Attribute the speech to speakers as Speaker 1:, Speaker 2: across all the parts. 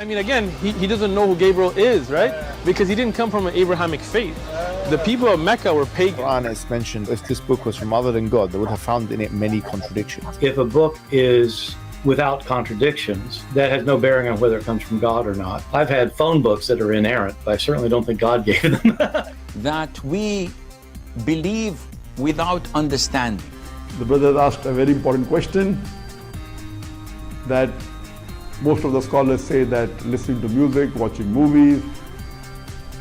Speaker 1: I mean, again, he doesn't know who Gabriel is, right? Because he didn't come from an Abrahamic faith. The people of Mecca were pagan.
Speaker 2: Quran is mentioned, if this book was from other than God, they would have found in it many contradictions.
Speaker 3: If a book is without contradictions, that has no bearing on whether it comes from God or not. I've had phone books that are inerrant, but I certainly don't think God gave them.
Speaker 4: That we believe without understanding.
Speaker 5: The brother asked a very important question, that most of the scholars say that listening to music, watching movies,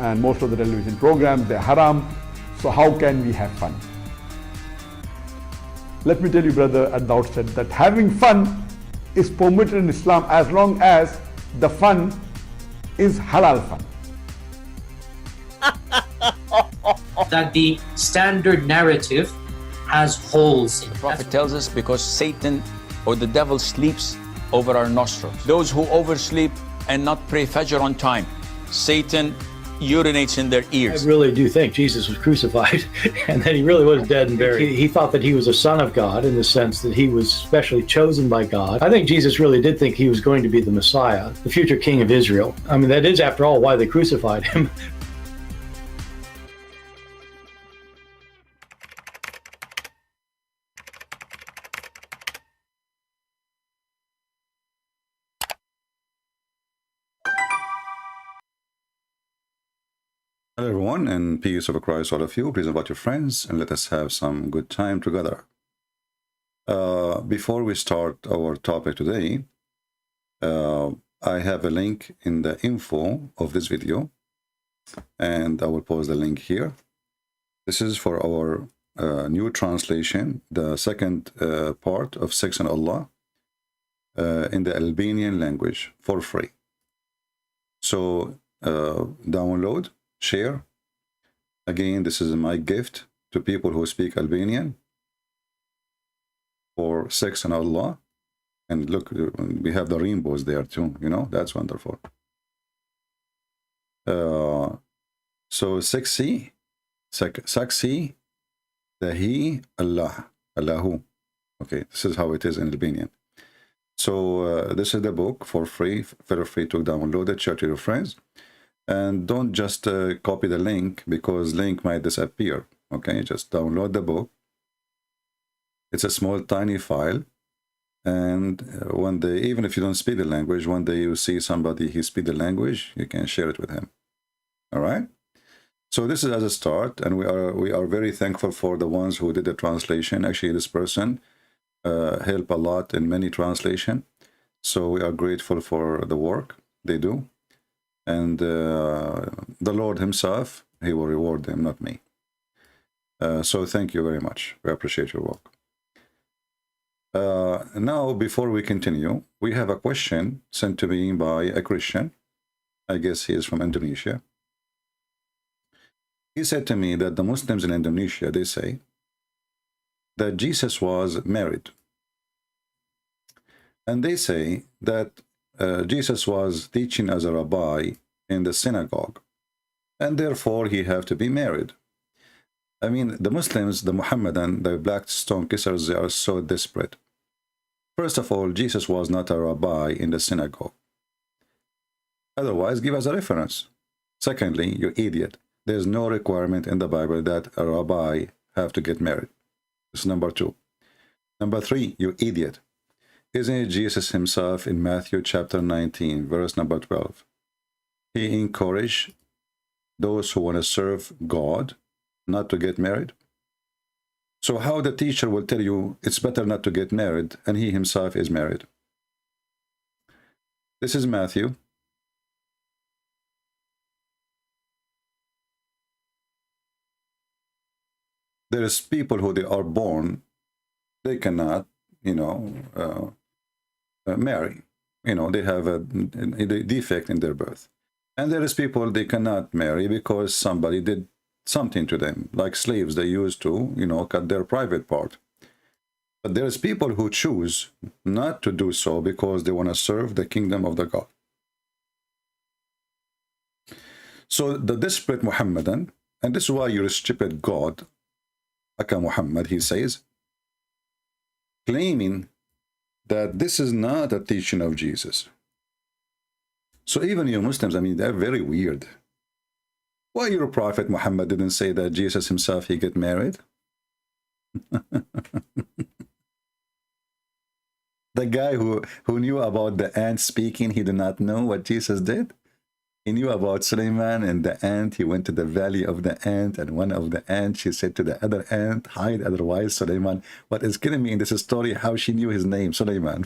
Speaker 5: and most of the television programs, they're haram. So how can we have fun? Let me tell you, brother, at the outset, that having fun is permitted in Islam as long as the fun is halal fun.
Speaker 6: That the standard narrative has holes in it.
Speaker 4: The Prophet tells us because Satan or the devil sleeps over our nostrils. Those who oversleep and not pray Fajr on time, Satan urinates in their
Speaker 3: I
Speaker 4: ears.
Speaker 3: really do think Jesus was crucified and that he really was dead and buried. He thought that he was a son of God in the sense that he was specially chosen by God. I think Jesus really did think he was going to be the Messiah, the future king of Israel. I mean, that is, after all, why they crucified him.
Speaker 7: Hello everyone, and peace of Christ all of you. Please invite your friends and let us have some good time together. Before we start our topic today, I have a link in the info of this video, and I will post the link here. This is for our new translation, the second part of Six in Allah in the Albanian language for free. So download, share. Again, this is my gift to people who speak Albanian for Six in Allah. And look, we have the rainbows there too, you know, that's wonderful. So Saksi, Dahi, Allah, Allahu. Okay, this is how it is in Albanian. So this is the book for free. Feel free to download it, share to your friends. And don't just copy the link, because link might disappear. Okay, just download the book. It's a small, tiny file. And one day, even if you don't speak the language, one day you see somebody who speaks the language, you can share it with him. All right? So this is as a start, and we are very thankful for the ones who did the translation. Actually, this person helped a lot in many translation. So we are grateful for the work they do. And the Lord himself, he will reward them, not me. So thank you very much. We appreciate your work. Now, before we continue, we have a question sent to me by a Christian. I guess he is from Indonesia. He said to me that the Muslims in Indonesia, they say that Jesus was married. And they say that Jesus was teaching as a rabbi in the synagogue, and therefore he have to be married. I mean, the Muslims, the Muhammadan, the black stone kissers, they are so desperate. First of all, Jesus was not a rabbi in the synagogue. Otherwise, give us a reference. Secondly, you idiot, there's no requirement in the Bible that a rabbi have to get married. That's number two. Number three, you idiot. Isn't it Jesus himself in Matthew chapter 19, verse number 12? He encouraged those who want to serve God not to get married. So how the teacher will tell you it's better not to get married, and he himself is married? This is Matthew. There is people who they are born, they cannot, you know, marry. You know, they have a defect in their birth. And there is people they cannot marry because somebody did something to them, like slaves. They used to, you know, cut their private part. But there is people who choose not to do so because they want to serve the kingdom of the God. So the desperate Muhammadan, and this is why you're a stupid God, Aka Muhammad, he says, claiming that this is not a teaching of Jesus. So even you Muslims, I mean, they're very weird. Why your prophet Muhammad didn't say that Jesus himself, he get married? The guy who knew about the ant speaking, he did not know what Jesus did. He knew about Suleiman and the ant. He went to the valley of the ant, and one of the ants, she said to the other ant, hide, otherwise Suleiman. What is killing me in this story, how she knew his name, Suleiman.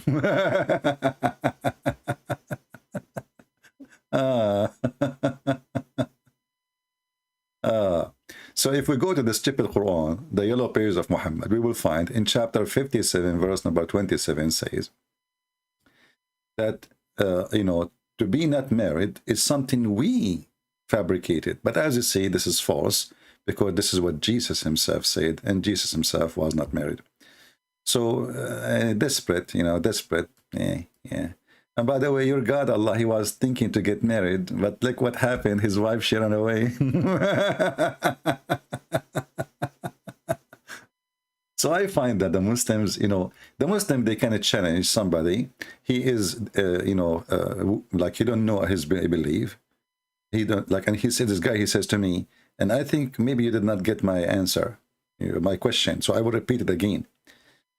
Speaker 7: So if we go to the stupid Quran, the yellow pages of Muhammad, we will find in chapter 57, verse number 27 says that, to be not married is something we fabricated. But as you say, this is false, because this is what Jesus himself said, and Jesus himself was not married. So desperate, desperate. Yeah. And by the way, your God, Allah, he was thinking to get married, but look what happened. His wife, she ran away. So I find that the Muslims, they kind of challenge somebody. He is, like he don't know his belief. He don't like, and he said, this guy, he says to me, and I think maybe you did not get my answer, my question. So I will repeat it again.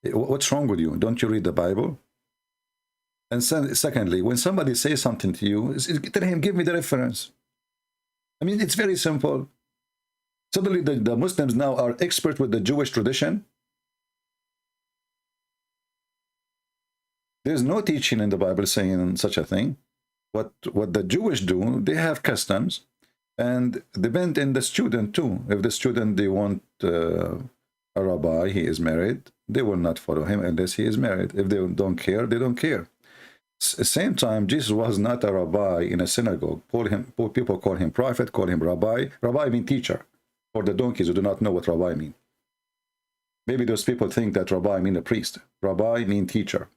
Speaker 7: What's wrong with you? Don't you read the Bible? And secondly, when somebody says something to you, tell him, give me the reference. I mean, it's very simple. Suddenly the Muslims now are expert with the Jewish tradition. There's no teaching in the Bible saying such a thing. What the Jewish do, they have customs, and depend on the student too. If the student, they want a rabbi, he is married, they will not follow him unless he is married. If they don't care, they don't care. Same time, Jesus was not a rabbi in a synagogue. People call him prophet, call him rabbi. Rabbi means teacher. For the donkeys who do not know what rabbi means. Maybe those people think that rabbi means a priest. Rabbi means teacher.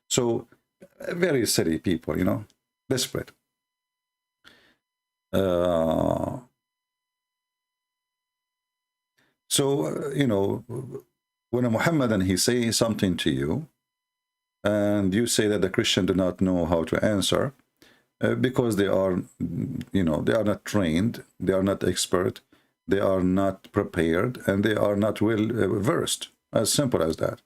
Speaker 7: So, very silly people, desperate. When a Muhammadan, he says something to you, and you say that the Christian do not know how to answer, because they are, they are not trained, they are not expert, they are not prepared, and they are not well versed. As simple as that.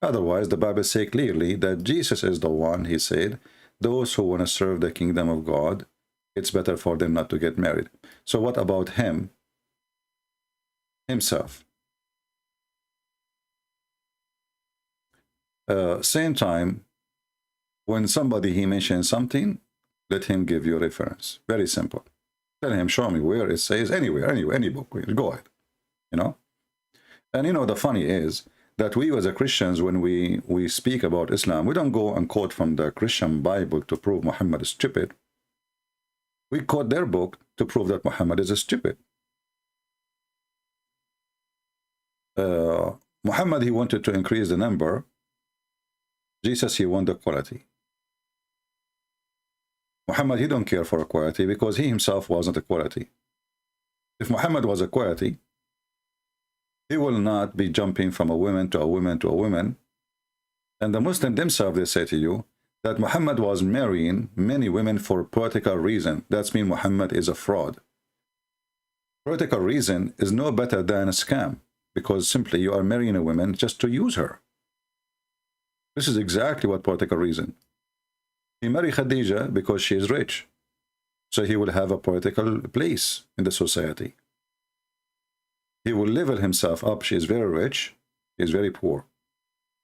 Speaker 7: Otherwise, the Bible says clearly that Jesus is the one, he said, those who want to serve the kingdom of God, it's better for them not to get married. So what about him, himself? Same time, when somebody, he mentions something, let him give you a reference. Very simple. Tell him, show me where it says, anywhere, any book, go ahead, And the funny is that we as a Christians, when we speak about Islam, we don't go and quote from the Christian Bible to prove Muhammad is stupid. We quote their book to prove that Muhammad is stupid. Muhammad, he wanted to increase the number. Jesus, he wanted the quality. Muhammad, he don't care for equality because he himself wasn't a quality. If Muhammad was a quality, he will not be jumping from a woman to a woman to a woman. And the Muslims themselves, they say to you that Muhammad was marrying many women for political reason. That's mean Muhammad is a fraud. Political reason is no better than a scam, because simply you are marrying a woman just to use her. This is exactly what political reason. He married Khadija because she is rich. So he will have a political place in the society. He will level himself up. She is very rich. He is very poor.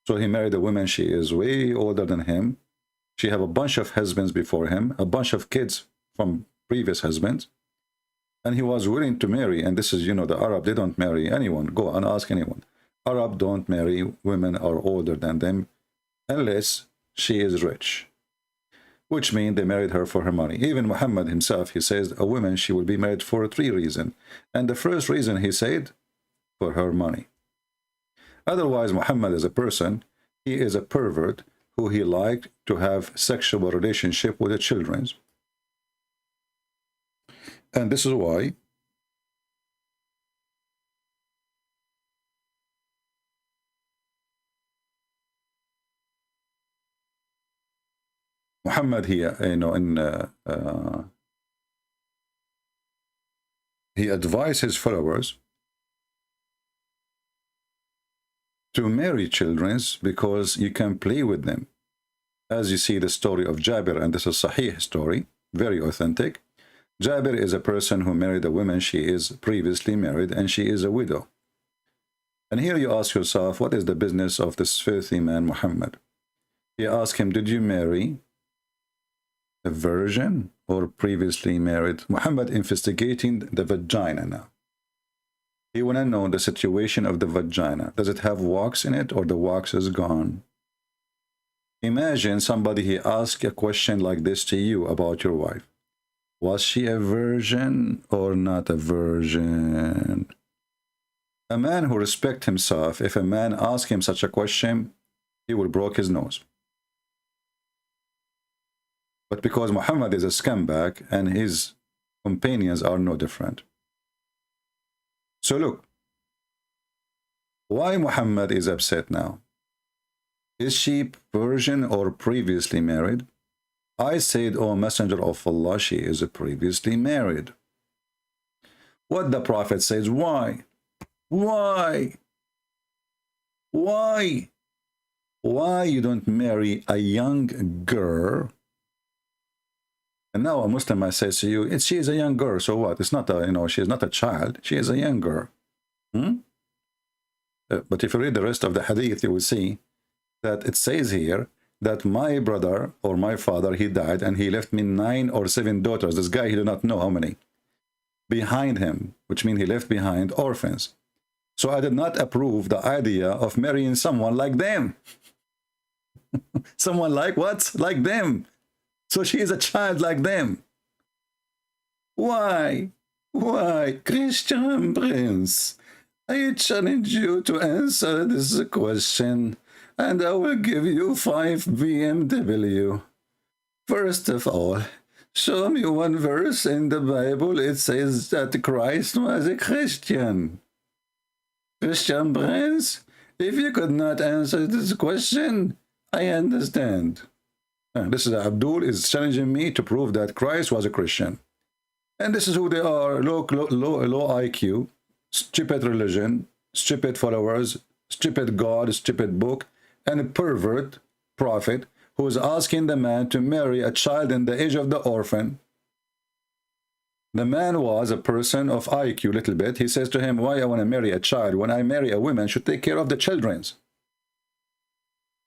Speaker 7: So he married a woman. She is way older than him. She have a bunch of husbands before him, a bunch of kids from previous husbands. And he was willing to marry. And this is, the Arab, they don't marry anyone. Go and ask anyone. Arab don't marry women are older than them unless she is rich. Which means they married her for her money. Even Muhammad himself, he says a woman, she will be married for 3 reasons. And the first reason, he said, for her money. Otherwise, Muhammad as a person, he is a pervert who he liked to have sexual relationship with the children. And this is why Muhammad here, he advised his followers to marry children because you can play with them. As you see the story of Jabir, and this is a Sahih story, very authentic. Jabir is a person who married a woman. She is previously married and she is a widow. And here you ask yourself, what is the business of this filthy man Muhammad? He asked him, did you marry a virgin or previously married? Muhammad investigating the vagina now. He want to know the situation of the vagina. Does it have wax in it or the wax is gone? Imagine somebody, he asks a question like this to you about your wife. Was she a virgin or not a virgin? A man who respects himself, if a man asks him such a question, he will break his nose. But because Muhammad is a scumbag and his companions are no different. So look, why Muhammad is upset now? Is she virgin or previously married? I said, O Messenger of Allah, she is previously married. What the Prophet says, why? Why? Why? Why you don't marry a young girl? And now a Muslim I say to you, she is a young girl, so what? It's not a, she is not a child, she is a young girl. But if you read the rest of the hadith, you will see that it says here that my brother or my father, he died and he left me 9 or 7 daughters. This guy, he did not know how many. Behind him, which means he left behind orphans. So I did not approve the idea of marrying someone like them. Someone like what? Like them. So she is a child like them. Why? Why? Christian Prince, I challenge you to answer this question, and I will give you 5 BMW. First of all, show me one verse in the Bible it says that Christ was a Christian. Christian Prince, if you could not answer this question, I understand. This is Abdul is challenging me to prove that Christ was a Christian. And this is who they are, low IQ, stupid religion, stupid followers, stupid God, stupid book, and a pervert prophet who is asking the man to marry a child in the age of the orphan. The man was a person of IQ, little bit. He says to him, why I want to marry a child when I marry a woman should take care of the children's.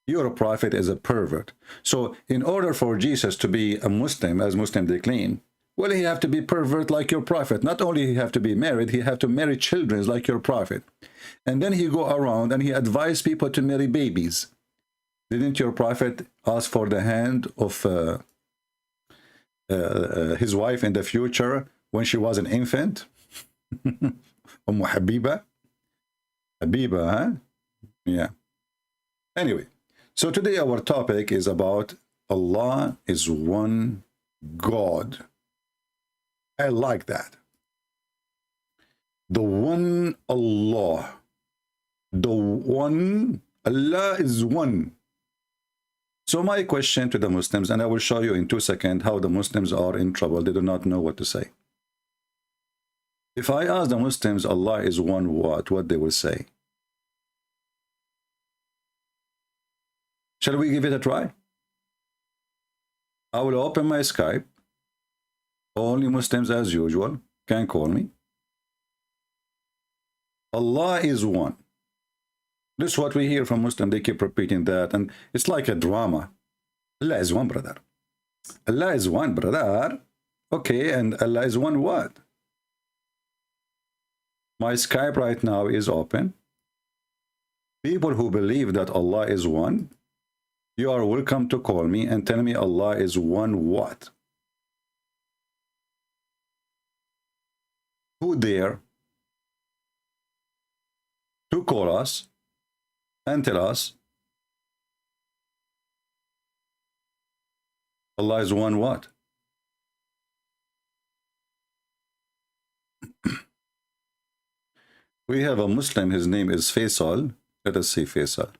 Speaker 7: Your prophet is a pervert. So in order for Jesus to be a Muslim, as Muslim they claim, well, he have to be pervert like your prophet. Not only he have to be married, he have to marry children like your prophet. And then he go around and he advised people to marry babies. Didn't your prophet ask for the hand of his wife in the future when she was an infant? Habiba? Habiba, huh? Yeah. Anyway, so today our topic is about Allah is one God. I like that. The one Allah. The one, Allah is one. So my question to the Muslims, and I will show you in 2 seconds how the Muslims are in trouble. They do not know what to say. If I ask the Muslims, Allah is one, what they will say? Shall we give it a try? I will open my Skype. Only Muslims as usual can call me. Allah is one. This is what we hear from Muslims. They keep repeating that, and it's like a drama. Allah is one, brother. Allah is one, brother. Okay, and Allah is one what? My Skype right now is open. People who believe that Allah is one, you are welcome to call me and tell me Allah is one what? Who dare to call us and tell us Allah is one what? We have a Muslim, his name is Faisal. Let us see Faisal.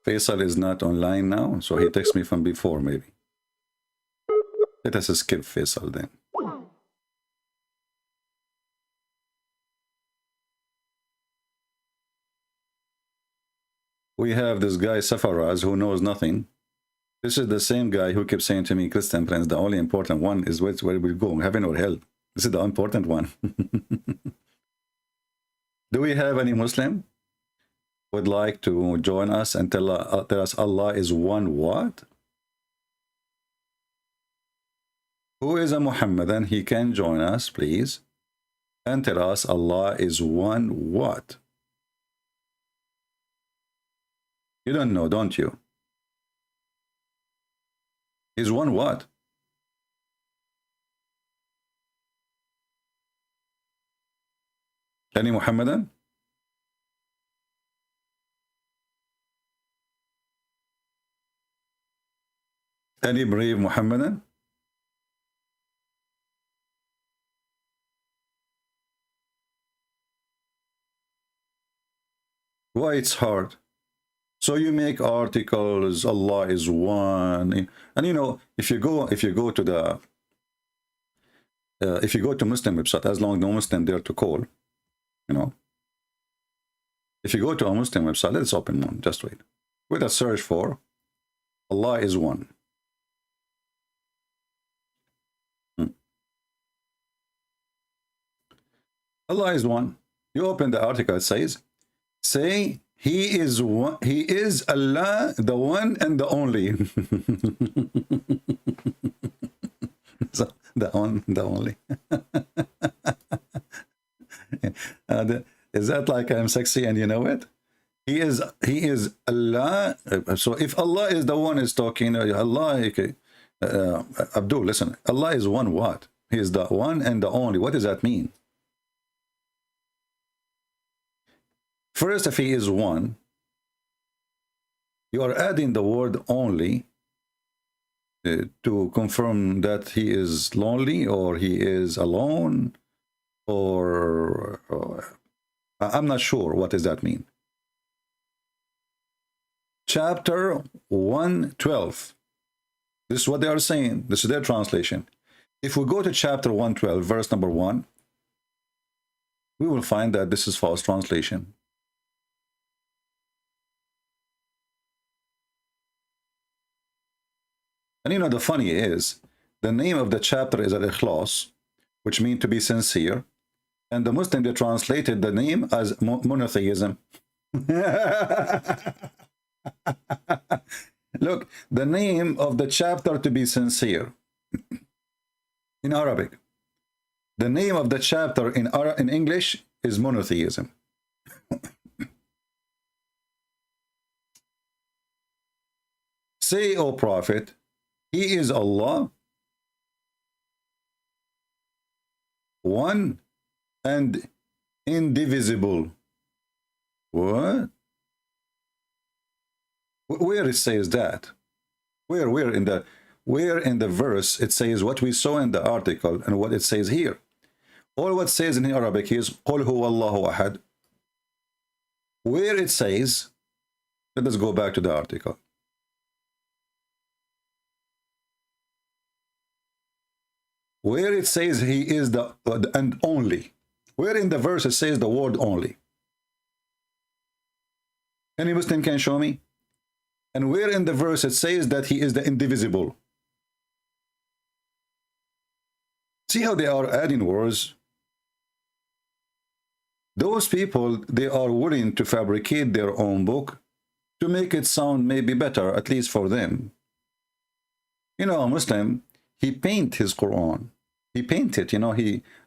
Speaker 7: Faisal is not online now, so he texts me from before, maybe. Let us skip Faisal then. We have this guy, Safaraz, who knows nothing. This is the same guy who keeps saying to me, Christian Prince, the only important one is where we go, heaven or hell. This is the important one. Do we have any Muslim would like to join us and tell us Allah is one what? Who is a Muhammadan? He can join us, please, and tell us Allah is one what? You don't know, don't you? Is one what? Any Muhammadan? Any brave Muhammadan? Why it's hard? So you make articles, Allah is one, and you know, if you go to the if you go to Muslim website, as long as no Muslim there to call, you know, if you go to a Muslim website, let's open one, just wait. With a search for Allah is one. Allah is one. You open the article, it says, say He is one, He is Allah, the one and the only. So, the only. Is that like I'm sexy and you know it? He is Allah. So if Allah is the one is talking, Allah, okay. Abdul, listen. Allah is one what? He is the one and the only. What does that mean? First, if he is one, you are adding the word only to confirm that he is lonely or he is alone, or I'm not sure what does that mean. Chapter 112. This is what they are saying. This is their translation. If we go to chapter 112, verse number 1, we will find that this is false translation. And you know, the funny is, the name of the chapter is Al-Ikhlas, which means to be sincere. And the Muslim, they translated the name as monotheism. Look, the name of the chapter to be sincere in Arabic. The name of the chapter in English is monotheism. Say, O Prophet, He is Allah, one and indivisible. What? Where it says that? Where in the verse it says what we saw in the article and what it says here? All what says in Arabic is قُلْ هُوَ اللَّهُ أَحَدٌ. Where it says, let us go back to the article. Where it says he is the and only. Where in the verse it says the word only? Any Muslim can show me? And where in the verse it says that he is the indivisible? See how they are adding words? Those people, they are willing to fabricate their own book to make it sound maybe better, at least for them. You know, a Muslim, he paint his Quran. He painted, you know,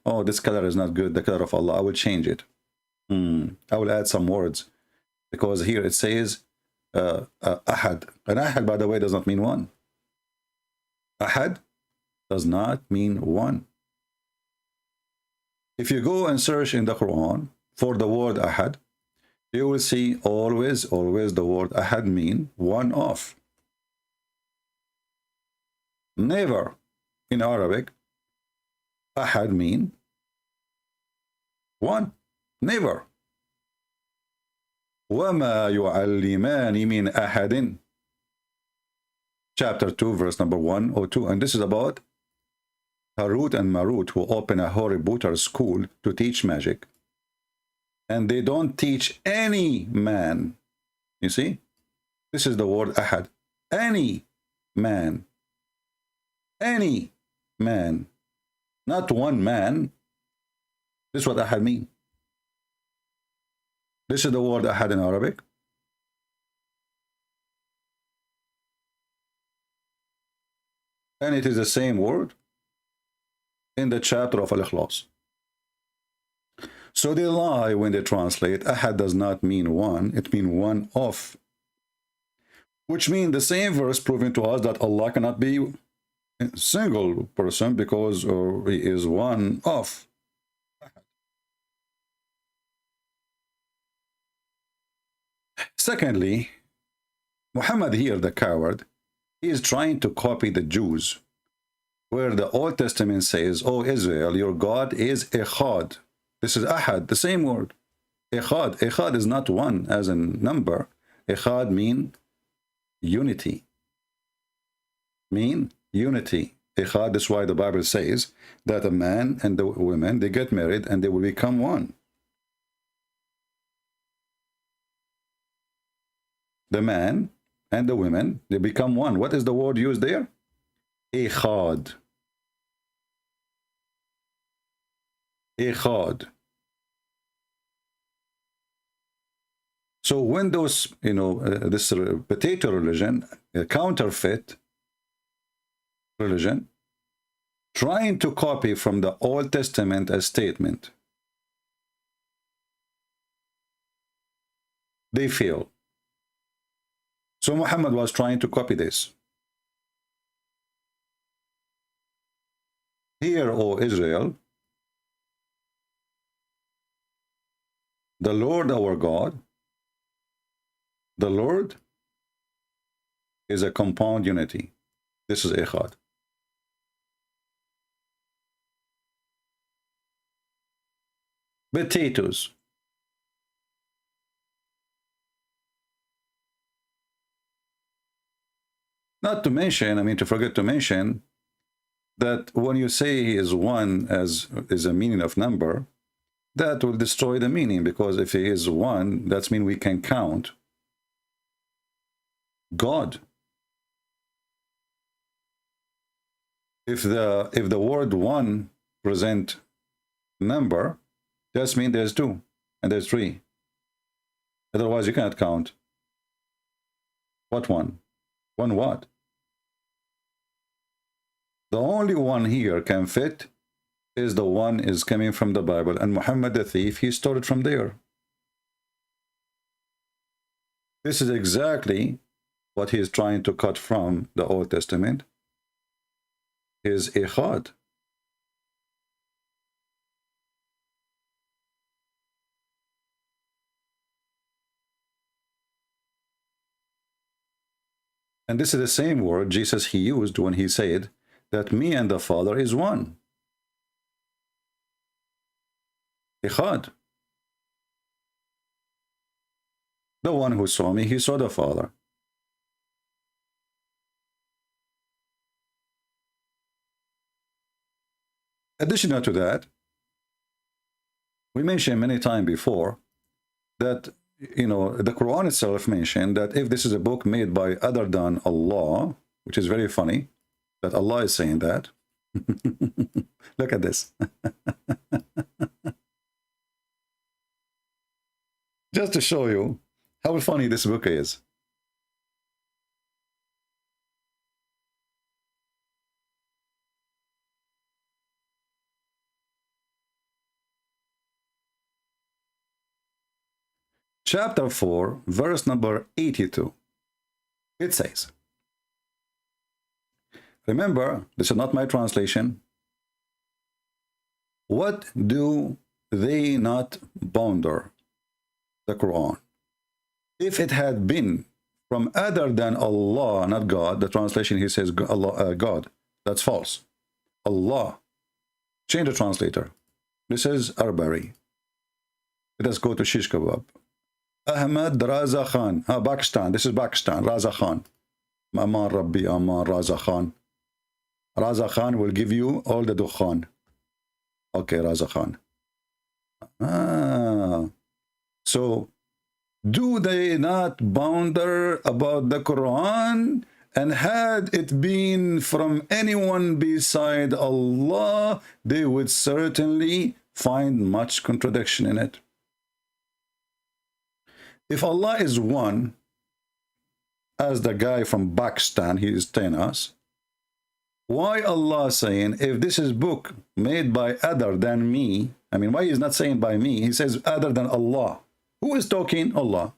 Speaker 7: oh, this color is not good, the color of Allah, I will change it. I will add some words. Because here it says, Ahad. And Ahad, by the way, does not mean one. Ahad does not mean one. If you go and search in the Quran for the word Ahad, you will see always the word Ahad mean one of. Never in Arabic Ahad mean one. Never. وَمَا يُعَلِّمَانِ مِنْ أَحَدٍ. Chapter 2, verse number 102. And this is about Harut and Marut, who open a Horibooter school to teach magic. And they don't teach any man. You see? This is the word ahad. Any man. Any man. Not one man. This is what ahad means. This is the word ahad in Arabic. And it is the same word in the chapter of Al-Ikhlas. So they lie when they translate. Ahad does not mean one, it means one of. Which means the same verse proving to us that Allah cannot be a single person because he is one of. Secondly, Muhammad here, the coward, he is trying to copy the Jews, where the Old Testament says, "O Israel, your God is Echad." This is Ahad, the same word. Echad. Echad is not one as a number. Echad mean unity. Mean unity. Echad, that's why the Bible says that a man and the woman, they get married and they will become one. The man and the women, they become one. What is the word used there? Echad. Echad. So when those, this potato religion, counterfeit religion, trying to copy from the Old Testament a statement, they fail. So Muhammad was trying to copy this. Hear, O Israel, the Lord our God, the Lord is a compound unity. This is Echad. Potatoes. Not to mention, to forget to mention that when you say he is one as is a meaning of number, that will destroy the meaning, because if he is one, that means we can count God. If the word one present number, that means there's two and there's three. Otherwise you cannot count. What one? One what? The only one here can fit is the one is coming from the Bible, and Muhammad the thief, he stole it from there. This is exactly what he is trying to cut from the Old Testament, is Echad. And this is the same word Jesus he used when he said that me and the Father is one. Echad. The one who saw me, he saw the Father. Additional to that, we mentioned many times before that, the Quran itself mentioned that if this is a book made by other than Allah, which is very funny that Allah is saying that. Look at this. Just to show you how funny this book is. Chapter 4, verse number 82. It says, remember, this is not my translation. What do they not ponder? The Quran. If it had been from other than Allah, not God, the translation here says Allah, God. That's false. Allah. Change the translator. This is Arbari. Let us go to Shish Kebab. Ahmad Raza Khan. Pakistan. This is Pakistan. Raza Khan. Aman Rabbi, Aman Raza Khan. Raza Khan will give you all the dukhan. Okay, Raza Khan. So, do they not ponder about the Quran? And had it been from anyone beside Allah, they would certainly find much contradiction in it. If Allah is one, as the guy from Pakistan, he is telling us, why Allah saying, if this is book made by other than me, I mean, why he's not saying by me? He says other than Allah. Who is talking? Allah.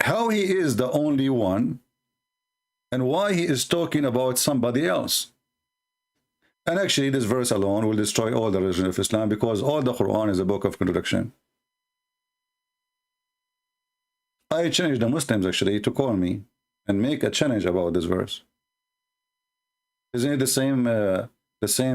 Speaker 7: How he is the only one, and why he is talking about somebody else. And actually, this verse alone will destroy all the religion of Islam, because all the Quran is a book of contradiction. I challenge the Muslims actually to call me and make a challenge about this verse. Isn't it the same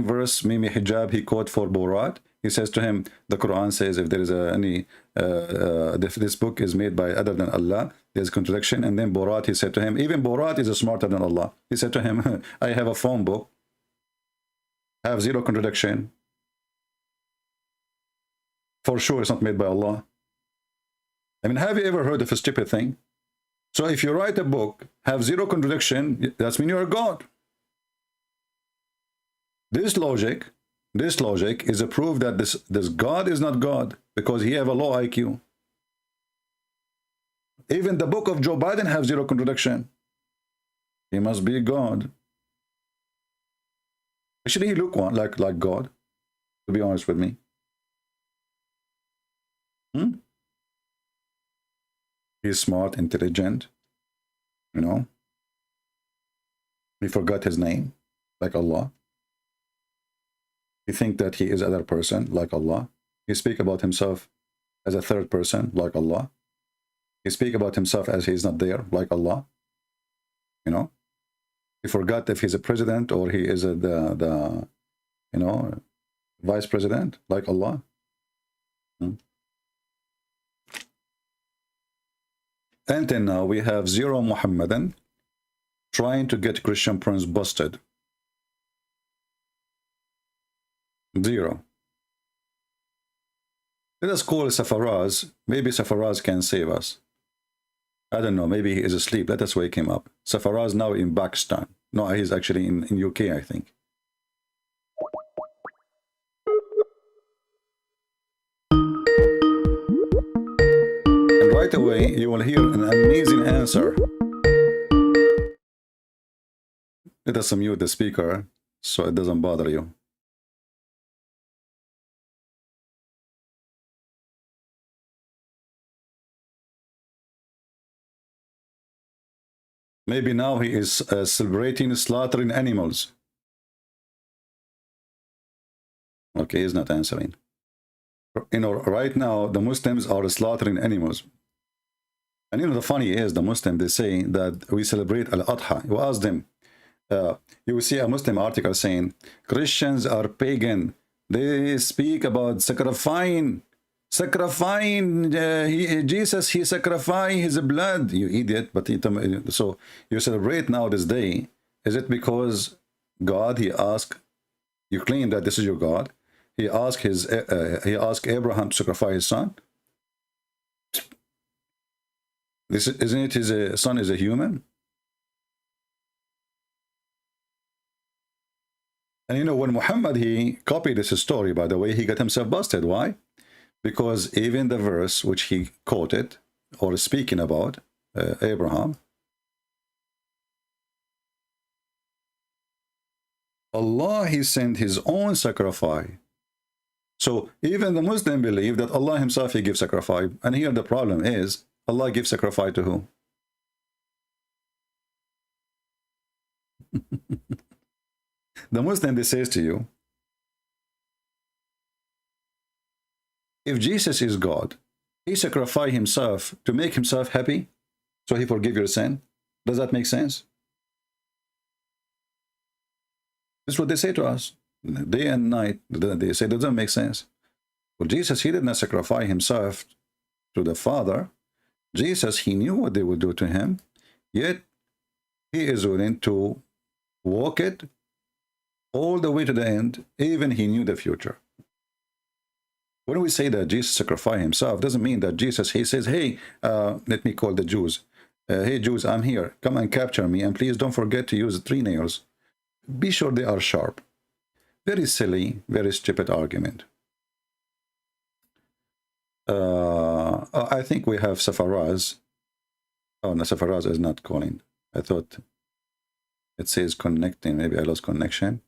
Speaker 7: verse, Mimi Hijab, he quote for Borat? He says to him, the Quran says if there is if this book is made by other than Allah, there's contradiction. And then Borat, he said to him, even Borat is smarter than Allah. He said to him, I have a phone book, have zero contradiction. For sure it's not made by Allah. I mean, have you ever heard of a stupid thing? So if you write a book, have zero contradiction, that's mean you're God. This logic is a proof that this God is not God, because he have a low IQ. Even the book of Joe Biden have zero contradiction. He must be God. Actually, he look like God, to be honest with me. He's smart, intelligent, you know. He forgot his name, like Allah. He think that he is other person, like Allah. He speak about himself as a third person, like Allah. He speak about himself as he's not there, like Allah. You know. He forgot if he's a president or he is the vice president, like Allah. Until now, we have zero Muhammadan trying to get Christian prince busted. Zero. Let us call Safaraz. Maybe Safaraz can save us. I don't know. Maybe he is asleep. Let us wake him up. Safaraz now in Pakistan. No, he's actually in UK, I think. And right away, you will hear an amazing answer. Let us mute the speaker so it doesn't bother you. Maybe now he is celebrating slaughtering animals. Okay, he's not answering. You know, right now the Muslims are slaughtering animals. And you know, the funny is, the Muslims, they say that we celebrate Al-Adha. You ask them, you will see a Muslim article saying, Christians are pagan. They speak about sacrificing. Jesus, he sacrificed his blood. You idiot. But so you celebrate now this day. Is it because God, he asked, you claim that this is your God, he asked Abraham to sacrifice his son? Isn't it his son is a human? And you know, when Muhammad, he copied this story, by the way, he got himself busted. Why? Because even the verse which he quoted, or speaking about Abraham, Allah, he sent his own sacrifice. So even the Muslim believe that Allah himself, he gives sacrifice. And here the problem is, Allah gives sacrifice to who? The Muslim, they says to you, if Jesus is God, he sacrificed himself to make himself happy, so he forgive your sin. Does that make sense? That's what they say to us. day and night. They say, doesn't make sense. Well, Jesus, he did not sacrifice himself to the Father. Jesus, he knew what they would do to him, yet he is willing to walk it all the way to the end. Even he knew the future. When we say that Jesus sacrificed himself, doesn't mean that Jesus, he says, hey, let me call the Jews. Hey, Jews, I'm here. Come and capture me. And please don't forget to use 3 nails. Be sure they are sharp. Very silly, very stupid argument. I think we have Safaraz. Oh, no, Safaraz is not calling. I thought it says connecting. Maybe I lost connection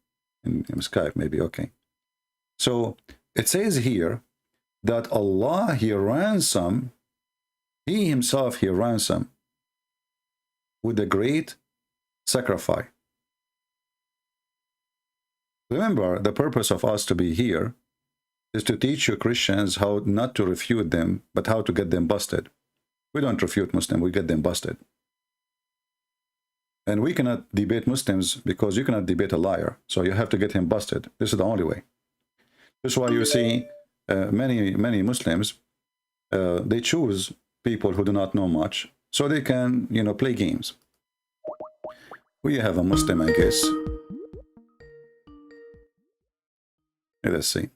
Speaker 7: in Skype. Maybe, okay. So it says here that Allah, he ransom, he himself, he ransom with a great sacrifice. Remember, the purpose of us to be here is to teach you Christians how not to refute them, but how to get them busted. We don't refute Muslims, we get them busted. And we cannot debate Muslims because you cannot debate a liar. So you have to get him busted. This is the only way. That's why you see many Muslims, they choose people who do not know much so they can, you know, play games. We have a Muslim, I guess. Let's see.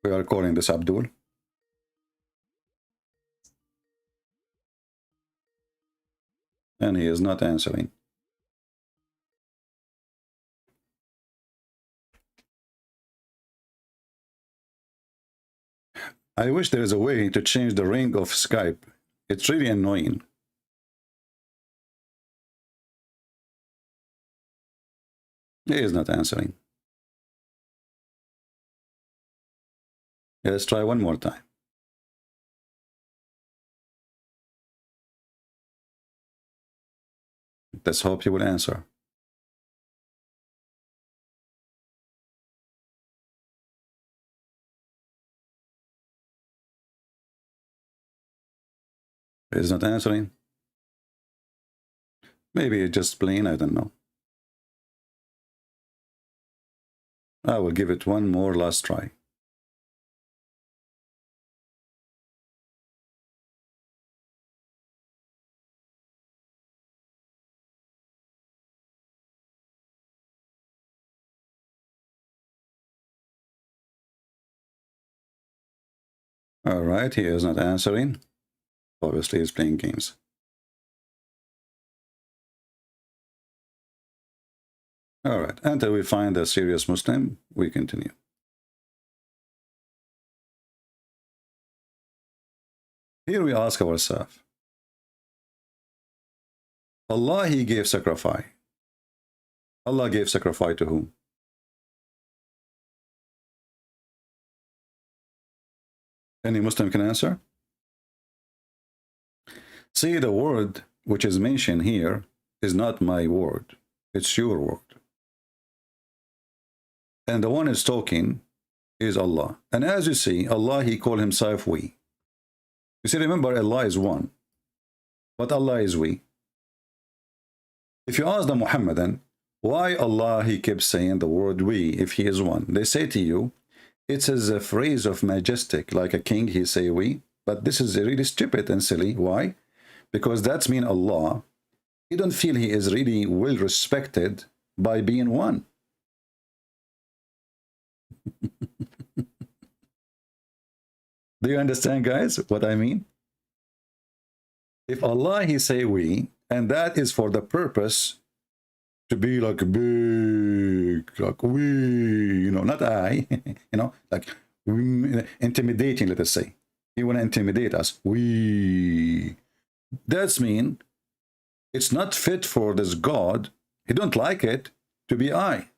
Speaker 7: We are calling this Abdul. And he is not answering. I wish there is a way to change the ring of Skype. It's really annoying. He is not answering. Let's try one more time. Let's hope he will answer. He's not answering. Maybe it's just plain, I don't know. I will give it one more last try. All right, he is not answering. Obviously, he's playing games. All right, until we find a serious Muslim, we continue. Here we ask ourselves, Allah, he gave sacrifice. Allah gave sacrifice to whom? Any Muslim can answer? See, the word which is mentioned here is not my word. It's your word. And the one is talking is Allah. And as you see, Allah, he called himself we. You see, remember, Allah is one. But Allah is we. If you ask the Muhammadan, why Allah, he keeps saying the word we if he is one? They say to you, it's as a phrase of majestic, like a king, he say we. But this is really stupid and silly. Why? Because that's mean Allah, he don't feel he is really well respected by being one. Do you understand, guys, what I mean? If Allah, he say we, and that is for the purpose to be like big, like we, you know, not I, you know, like intimidating, let us say. He want to intimidate us. We. That's mean it's not fit for this God. He don't like it to be I.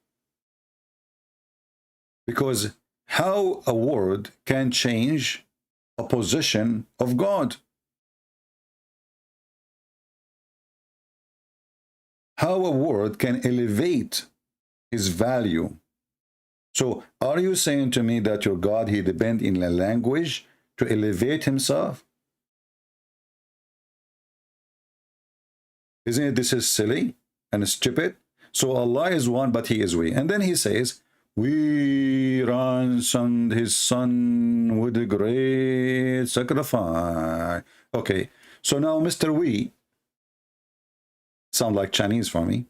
Speaker 7: Because how a word can change a position of God? How a word can elevate his value? So are you saying to me that your God, he depends in a language to elevate himself? Isn't it this is silly and stupid? So Allah is one, but he is we. And then he says, we ransomed his son with a great sacrifice. Okay, so now Mr. We sound like Chinese for me.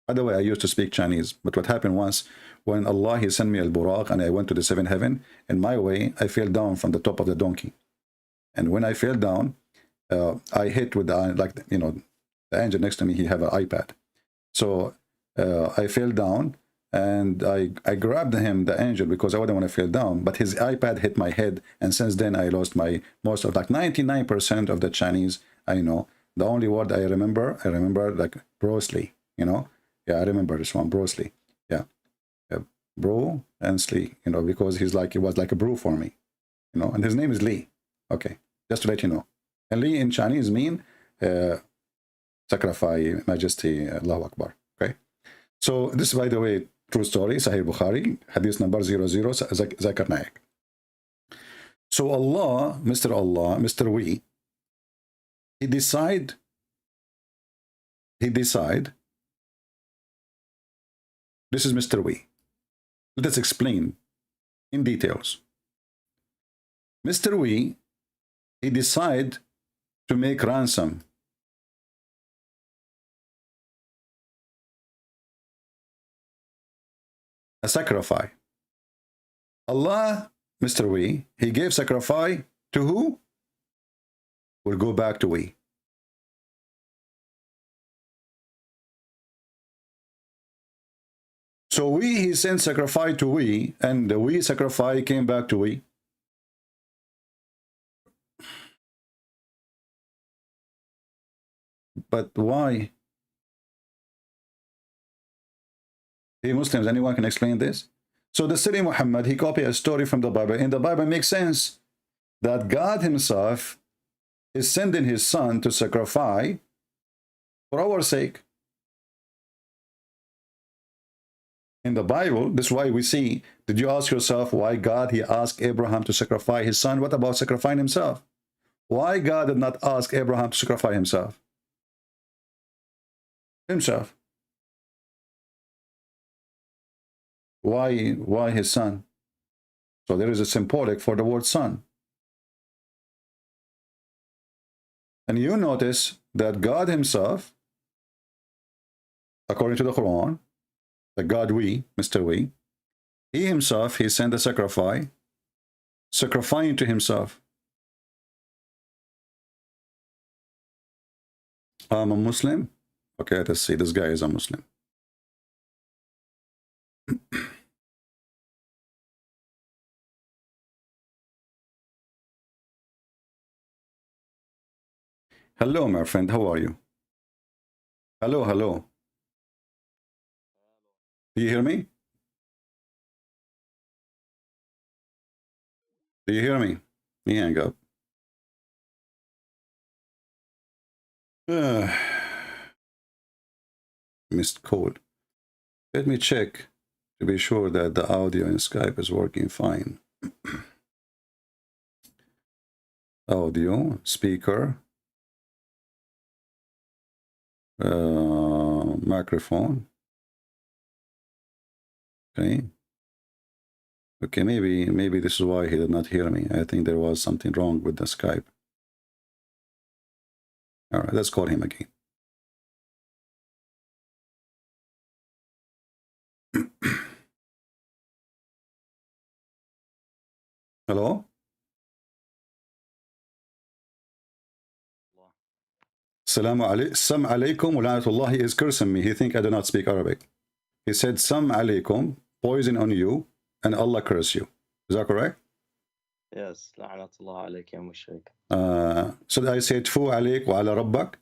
Speaker 7: By the way, I used to speak Chinese, but what happened once, when Allah, he sent me al-Buraq and I went to the seventh heaven, in my way, I fell down from the top of the donkey. And when I fell down, I hit with the, like, you know, the angel next to me, he have an iPad. So I fell down and I grabbed him, the angel, because I wouldn't want to fall down, but his iPad hit my head. And since then I lost my, most of, like 99% of the Chinese I know. The only word I remember like Bruce Lee, you know? Yeah, I remember this one, Bruce Lee. Yeah. Bro and Slee, you know, because he's like, he was like a bro for me, you know, and his name is Lee. Okay, just to let you know. And Lee in Chinese mean sacrifice, majesty, Allahu Akbar. Okay, so this is, by the way, true story, Sahih Bukhari, hadith number 00, Zakir Naik. So Allah, Mr. We, he decide, this is Mr. We. Let us explain in details. Mr. We, he decide to make ransom. A sacrifice. Allah, Mr. We, he gave sacrifice to who? We'll go back to we. So we, he sent sacrifice to we, and the we sacrifice came back to we. But why? Hey Muslims, anyone can explain this? So the silly Muhammad, he copied a story from the Bible. In the Bible, it makes sense that God himself is sending his son to sacrifice for our sake. In the Bible, this is why we see, did you ask yourself why God, he asked Abraham to sacrifice his son? What about sacrificing himself? Why God did not ask Abraham to sacrifice himself? Why his son? So there is a symbolic for the word son. And you notice that God himself, according to the Quran, the God we, Mr. We, he himself, he sent a sacrifice, sacrificing to himself. I'm a Muslim. Okay, let's see, this guy is a Muslim. Hello, my friend, how are you? Hello, hello. Do you hear me? Do you hear me? Let me hang up. Missed call. Let me check to be sure that the audio in Skype is working fine. Audio, speaker, microphone. Okay. Okay, maybe this is why he did not hear me. I think there was something wrong with the Skype. All right, let's call him again. Hello? Assalamu alaikum wa la'natullah. He is cursing me. He think I do not speak Arabic. He said, Sam alaikum, poison on you, and Allah curse you. Is that correct?
Speaker 8: Yes. La'natullah alayk ya mushrik.
Speaker 7: So I said, Tfu alayk wa ala rabbak.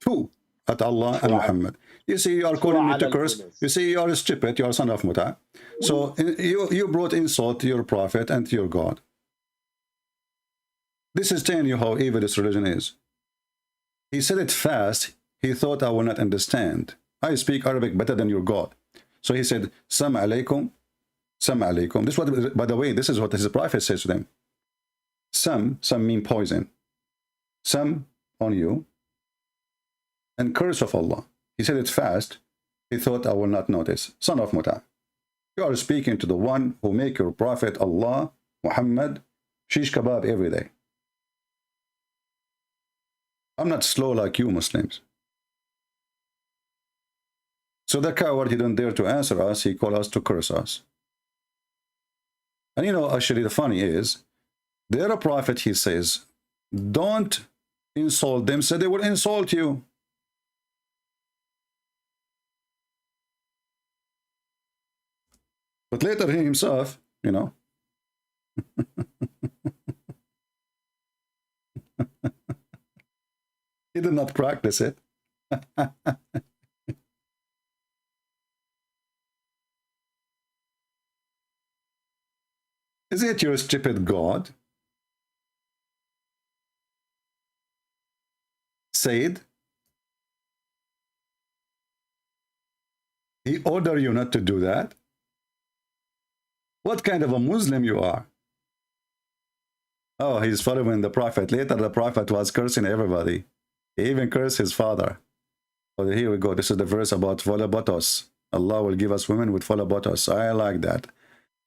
Speaker 7: Tfu at Allah and Muhammad. You see, you are calling me to curse. You see, you are stupid. You are son of Muta. So you brought insult to your prophet and to your God. This is telling you how evil this religion is. He said it fast. He thought I will not understand. I speak Arabic better than your God. So he said, Sam alaikum, Sam alaikum. This is what, by the way, this is what his prophet says to them. Some mean poison. Some on you, and curse of Allah. He said it fast. He thought I will not notice. Son of Muta, you are speaking to the one who make your prophet Allah, Muhammad, shish kebab every day. I'm not slow like you Muslims. So the coward, he didn't dare to answer us. He called us to curse us. And you know, actually the funny is, their prophet, he says, don't insult them, so they will insult you. But later he himself, you know, he did not practice it. Is it your stupid God? Said he ordered you not to do that? What kind of a Muslim you are? Oh, he's following the Prophet. Later the Prophet was cursing everybody. He even cursed his father. Oh, here we go. This is the verse about volabotos. Allah will give us women with volabotos. I like that.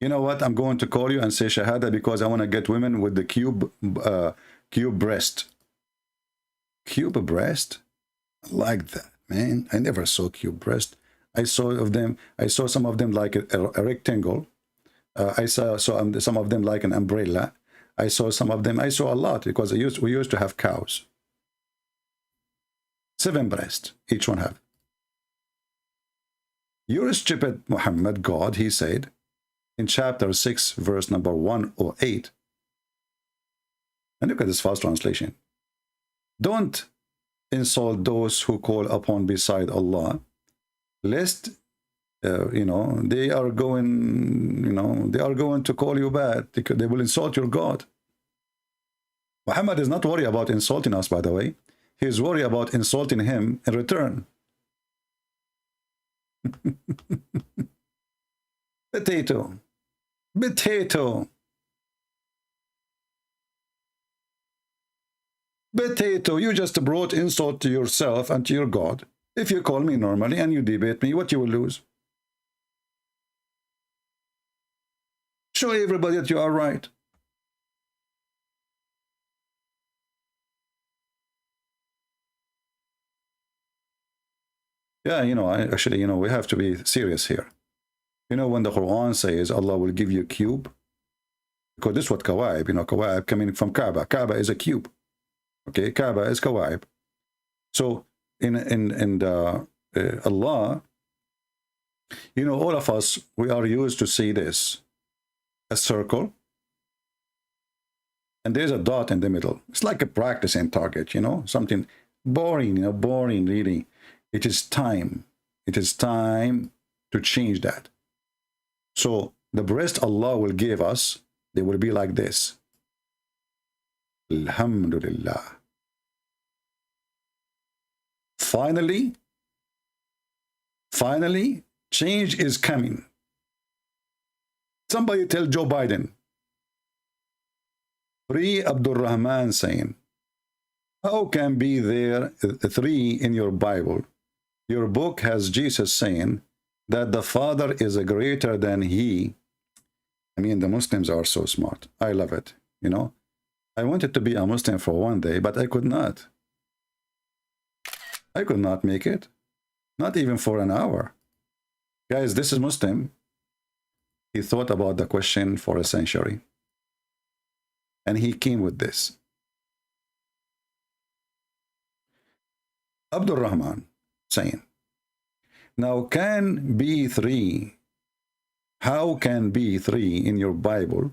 Speaker 7: You know what? I'm going to call you and say Shahada because I want to get women with the cube breast. Cube breast? I like that, man. I never saw cube breast. I saw some of them like a rectangle. I saw some of them like an umbrella. I saw a lot because we used to have cows. 7 breasts, each one have. You're stupid, Muhammad, God, he said, in chapter 6, verse number 108. And look at this fast translation. Don't insult those who call upon beside Allah, lest they are going to call you bad. They will insult your God. Muhammad is not worried about insulting us, by the way. He is worried about insulting him in return. Potato. Potato. Potato. You just brought insult to yourself and to your God. If you call me normally and you debate me, what you will lose? Show everybody that you are right. Yeah, we have to be serious here. You know, when the Quran says Allah will give you a cube, because this is what Kawaib, Kawaib coming from Kaaba. Kaaba is a cube. Okay, Kaaba is Kawaib. So in Allah, all of us, we are used to see this. A circle. And there's a dot in the middle. It's like a practicing target, something boring, boring really. It is time. It is time to change that. So the breast Allah will give us, they will be like this. Alhamdulillah. Finally, change is coming. Somebody tell Joe Biden. Free Abdul Rahman saying, how can be there 3 in your Bible? Your book has Jesus saying that the Father is greater than he. I mean, the Muslims are so smart. I love it. I wanted to be a Muslim for one day, but I could not. I could not make it. Not even for an hour. Guys, this is Muslim. He thought about the question for a century. And he came with this. Abdul Rahman saying, now can be 3? How can be 3 in your Bible?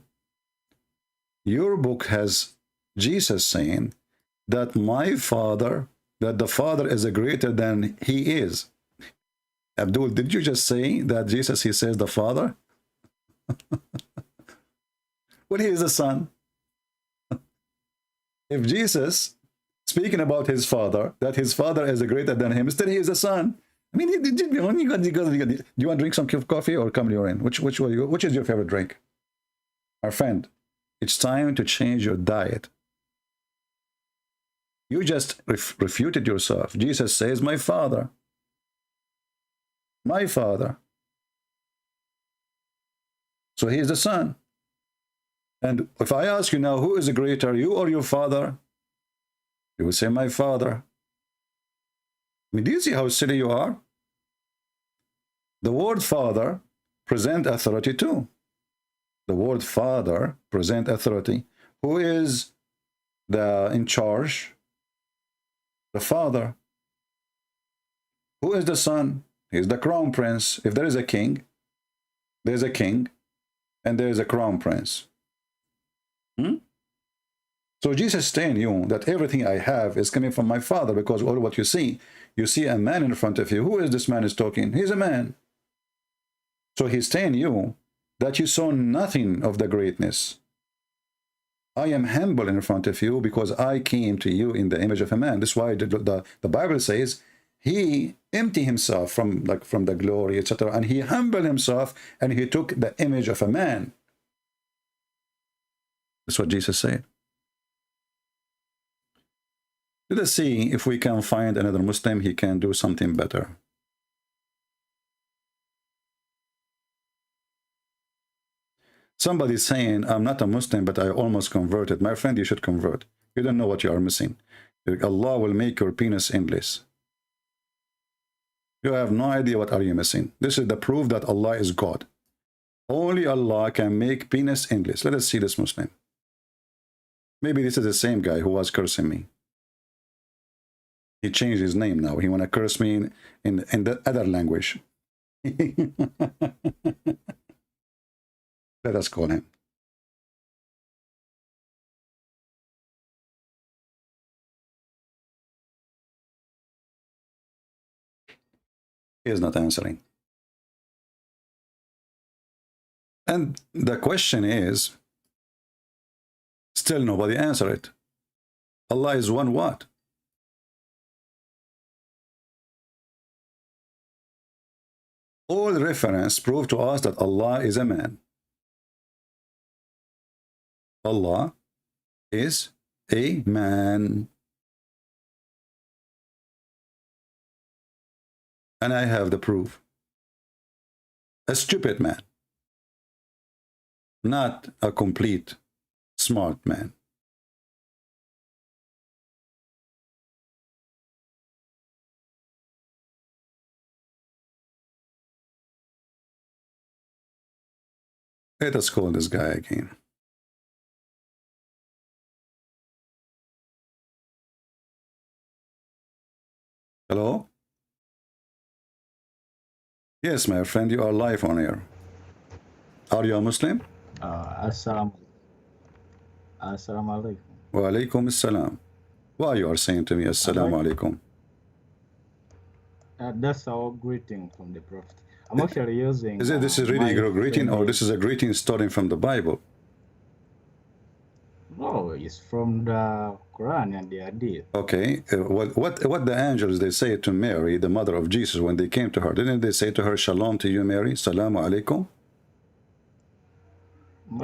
Speaker 7: Your book has Jesus saying that the Father is greater than he is. Abdul, did you just say that Jesus, he says the Father? Well, he is the Son. If Jesus, speaking about his Father, that his Father is greater than him, still he is the Son. I mean, do you want to drink some coffee or come urine? Which is your favorite drink? Our friend, it's time to change your diet. You just refuted yourself. Jesus says, my Father. My Father. So he is the Son. And if I ask you now, who is greater, you or your Father? You will say, my Father. I mean, do you see how silly you are? The word Father present authority too. The word Father present authority. Who is in charge? The Father. Who is the Son? He is the crown prince. If there is a king, there's a king, and there is a crown prince. So Jesus is telling you that everything I have is coming from my Father, because all what you see a man in front of you. Who is this man is talking? He's a man. So he's telling you that you saw nothing of the greatness. I am humble in front of you because I came to you in the image of a man. That's why the Bible says he emptied himself from the glory, etc. And he humbled himself and he took the image of a man. That's what Jesus said. Let us see if we can find another Muslim, he can do something better. Somebody's saying, I'm not a Muslim, but I almost converted. My friend, you should convert. You don't know what you are missing. Allah will make your penis endless. You have no idea what are you missing. This is the proof that Allah is God. Only Allah can make penis endless. Let us see this Muslim. Maybe this is the same guy who was cursing me. He changed his name now. He want to curse me in the other language. Let us call him. He is not answering. And the question is, still nobody answered it. Allah is one what? All reference prove to us that Allah is a man. Allah is a man. And I have the proof. A stupid man. Not a complete smart man. Let us call this guy again. Hello? Yes, my friend, you are live on air. Are you a Muslim?
Speaker 9: Assalamu alaikum.
Speaker 7: Wa alaikum assalam. Why you are saying to me assalamu alaikum?
Speaker 9: That's our greeting from the Prophet. I'm actually using...
Speaker 7: This is really a greeting, or this is a greeting stolen from the Bible?
Speaker 9: No, it's from the Koran and the Hadith.
Speaker 7: Okay, what the angels, they say to Mary, the mother of Jesus, when they came to her, didn't they say to her, Shalom to you, Mary, Salamu alaikum?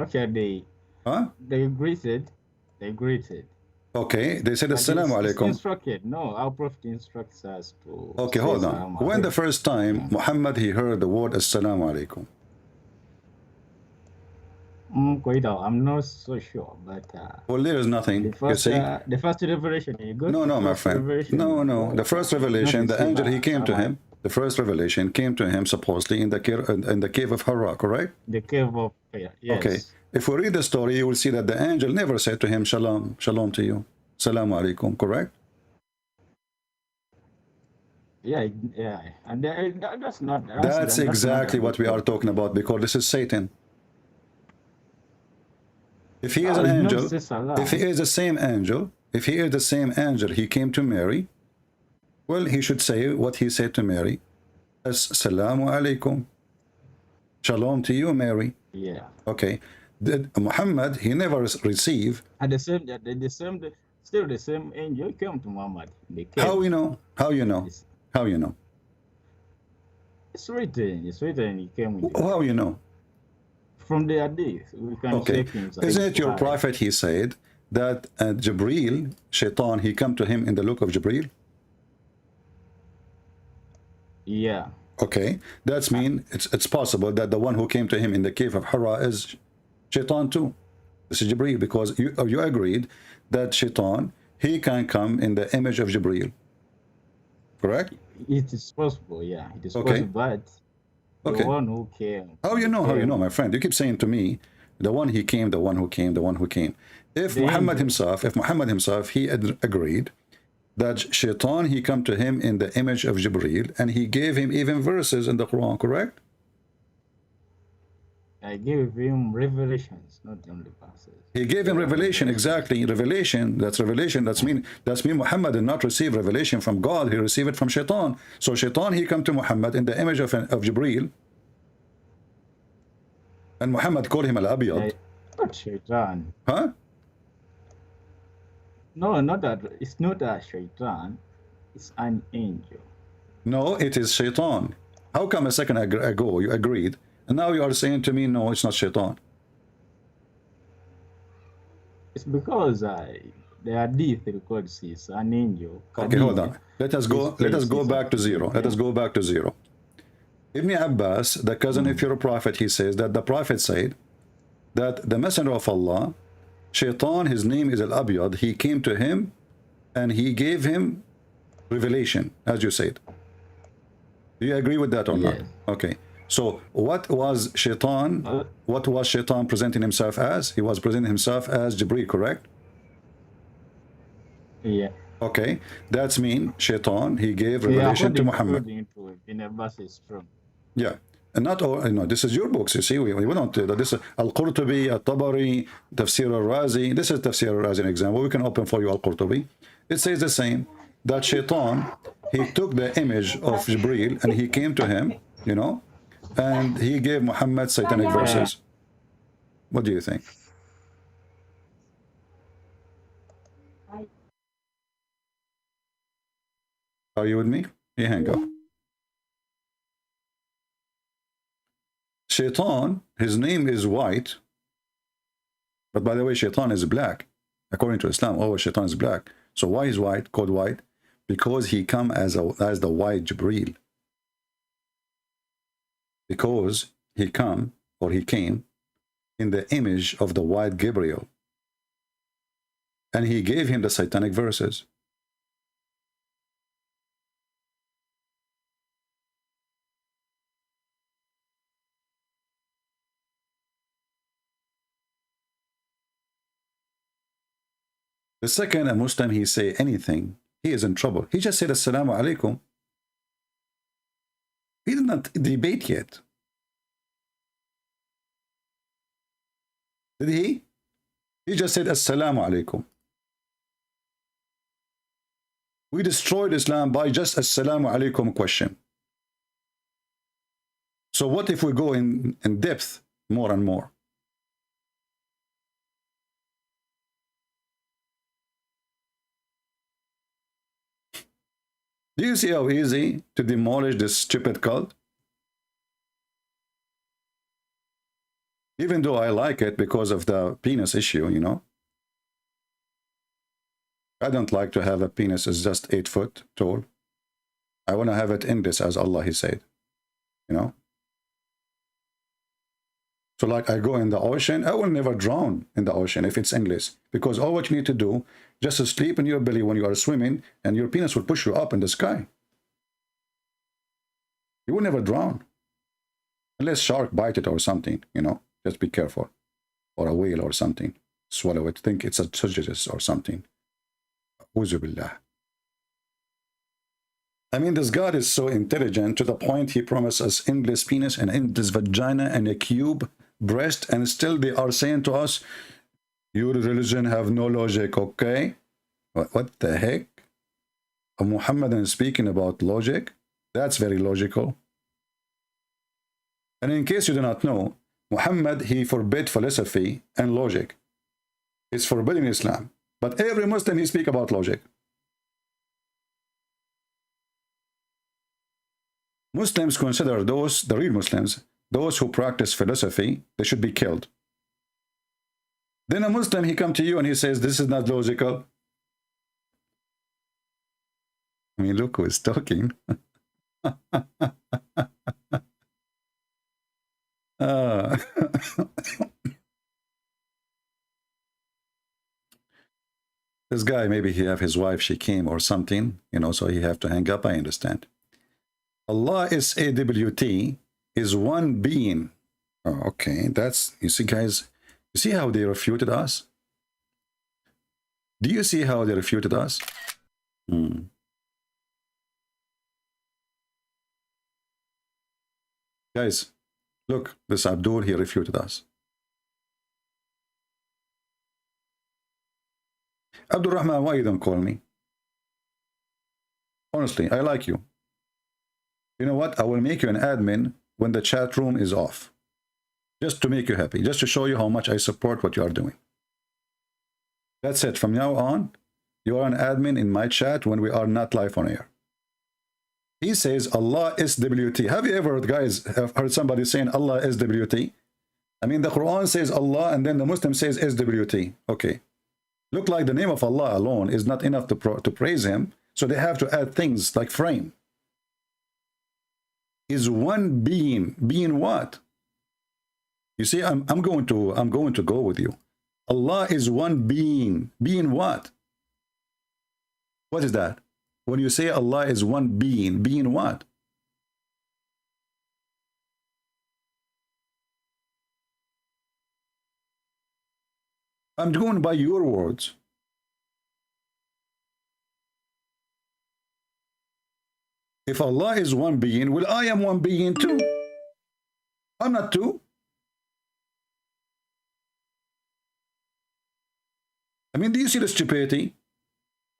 Speaker 9: Okay, they greeted. Okay,
Speaker 7: they said Assalamu alaikum.
Speaker 9: Instructed. No, our Prophet instructs us to...
Speaker 7: Okay, hold on. When the first time Muhammad, he heard the word Assalamu alaikum?
Speaker 9: I'm not so sure, but...
Speaker 7: well, there is nothing.
Speaker 9: The first revelation, you go
Speaker 7: No, my friend. No. The first revelation, the angel, he came to him. The first revelation came to him supposedly in the cave of Hira, correct?
Speaker 9: The cave of Hira, yes.
Speaker 7: Okay. If we read the story, you will see that the angel never said to him, Shalom to you. Salamu alaikum, correct?
Speaker 9: Yeah. And that's not...
Speaker 7: That's exactly what we are talking about, because this is Satan. If he is an angel, if he is the same angel, he came to Mary, well, he should say what he said to Mary. Assalamu alaikum. Shalom to you, Mary.
Speaker 9: Yeah.
Speaker 7: Okay. Muhammad, he never received.
Speaker 9: And still the same angel came to Muhammad.
Speaker 7: How you know? How you know?
Speaker 9: It's written. He came with
Speaker 7: How you know?
Speaker 9: From the Hadith, we can check him.
Speaker 7: Isn't it your prophet, he said, that Jibreel, Shaitan, he come to him in the look of Jibreel?
Speaker 9: Yeah.
Speaker 7: Okay, that's mean it's possible that the one who came to him in the cave of Hira is Shaitan too. This is Jibreel, because you agreed that Shaitan, he can come in the image of Jibreel. Correct?
Speaker 9: It is possible, yeah. It is
Speaker 7: Okay.
Speaker 9: possible, but
Speaker 7: Okay.
Speaker 9: the one who came.
Speaker 7: How you know? How you know, my friend? You keep saying to me, the one he came, the one who came, the one who came. If
Speaker 9: The
Speaker 7: Muhammad
Speaker 9: angel.
Speaker 7: himself, he agreed that Shaitan, he come to him in the image of Jibreel, and he gave him even verses in the Quran, correct?
Speaker 9: I gave him revelations, not only verses.
Speaker 7: He gave him revelation, exactly. Revelation, that's revelation. That's mean Muhammad did not receive revelation from God, he received it from Shaitan. So Shaitan, he come to Muhammad in the image of Jibreel, and Muhammad called him Al-Abiyad.
Speaker 9: Not Shaitan.
Speaker 7: Huh?
Speaker 9: No, not that. It's not a Shaitan. It's an angel.
Speaker 7: No, it is Shaitan. How come a second ago you agreed, and now you are saying to me, no, it's not Shaitan?
Speaker 9: It's because the hadith records is an angel.
Speaker 7: Okay, hold on. Let us go back to zero. Let us go back to zero. Ibn Abbas, the cousin of your prophet, he says that the prophet said that the messenger of Allah, Shaitan, his name is Al-Abiyad, he came to him and he gave him revelation, as you said. Do you agree with that or not?
Speaker 9: Yes.
Speaker 7: Okay. So what was Shaitan presenting himself as? He was presenting himself as Jibreel, correct?
Speaker 9: Yeah.
Speaker 7: Okay. That's mean Shaitan, he gave revelation to Muhammad.
Speaker 9: In a verse is true.
Speaker 7: Yeah. And not all, this is your books, you see. We don't do that. This is Al-Qurtubi, Al-Tabari, Tafsir Al-Razi. This is Tafsir Al-Razi, an example. We can open for you Al-Qurtubi. It says the same, that Shaitan, he took the image of Jibreel and he came to him, and he gave Muhammad satanic verses. What do you think? Are you with me? Yeah, hang up. Shaitan, his name is white, but by the way, Shaitan is black. According to Islam, always Shaitan is black. So why is white called white? Because he come as the white Jibreel. Because he came in the image of the white Gabriel, and he gave him the satanic verses. The second a Muslim he say anything, he is in trouble. He just said Assalamu alaikum. He did not debate yet. Did he? He just said Assalamu alaikum. We destroyed Islam by just Assalamu alaikum question. So what if we go in depth more and more? Do you see how easy to demolish this stupid cult? Even though I like it because of the penis issue, I don't like to have a penis that's just 8 foot tall. I want to have it endless, as Allah, he said, So like I go in the ocean, I will never drown in the ocean if it's endless. Because all what you need to do, just to sleep in your belly when you are swimming, and your penis will push you up in the sky. You will never drown. Unless shark bite it or something, Just be careful. Or a whale or something. Swallow it. Think it's a sujagus or something. Uzu billah. I mean, this God is so intelligent to the point he promised us endless penis and endless vagina and a cube breast, and still they are saying to us, your religion have no logic, okay? What the heck? A Muhammadan speaking about logic? That's very logical. And in case you do not know, Muhammad, he forbid philosophy and logic. It's forbidden in Islam. But every Muslim, he speak about logic. Muslims consider the real Muslims, those who practice philosophy, they should be killed. Then a Muslim, he come to you and he says, this is not logical. I mean, look who is talking. Ah. This guy, maybe he have his wife, she came or something, you know, so he have to hang up. I understand. Allah is AWT, is one being. Oh, okay, that's, you see, guys, you see how they refuted us? Do you see how they refuted us? Guys, look, this Abdul, he refuted us. Abdul Rahman, why you don't call me? Honestly, I like you. You know what? I will make you an admin when the chat room is off. Just to make you happy. Just to show you how much I support what you are doing. That's it. From now on, you are an admin in my chat when we are not live on air. He says Allah is WT. Have you ever, guys, have heard somebody saying Allah is WT? I mean, the Quran says Allah and then the Muslim says SWT. Okay. Look like the name of Allah alone is not enough to praise him. So they have to add things like frame. Is one being. Being what? You see, I'm going to go with you. Allah is one being. Being what? What is that? When you say Allah is one being, being what? I'm going by your words. If Allah is one being, well, I am one being too. I'm not two. I mean, do you see the stupidity?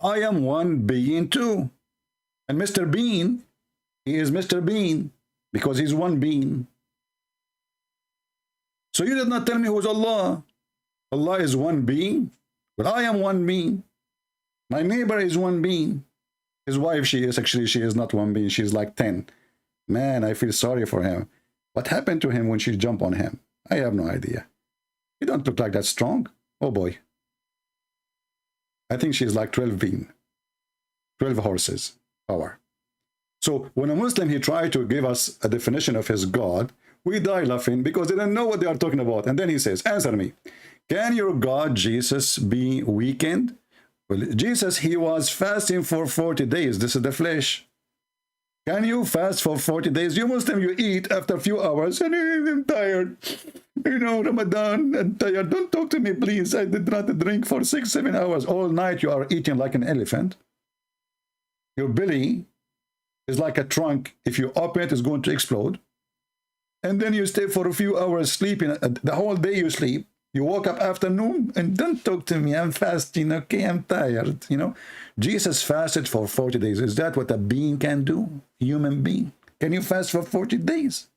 Speaker 7: I am one being too. And Mr. Bean, he is Mr. Bean because he's one being. So you did not tell me who's Allah. Allah is one being, but I am one being. My neighbor is one being. His wife, she is not one being. She's like 10. Man, I feel sorry for him. What happened to him when she jumped on him? I have no idea. He don't look like that strong. Oh boy. I think she's like 12 being. 12 horses power. So when a Muslim, he tried to give us a definition of his God, we die laughing because they don't know what they are talking about. And then he says, answer me. Can your God, Jesus, be weakened? Well, Jesus, he was fasting for 40 days. This is the flesh. Can you fast for 40 days? You Muslim, you eat after a few hours. And I'm tired. You know, Ramadan, I'm tired. Don't talk to me, please. I did not drink for 6-7 hours. All night you are eating like an elephant. Your belly is like a trunk. If you open it, it's going to explode. And then you stay for a few hours sleeping. The whole day you sleep. You woke up afternoon and don't talk to me. I'm fasting. Okay, I'm tired. You know, Jesus fasted for 40 days. Is that what a being can do? Human being. Can you fast for 40 days?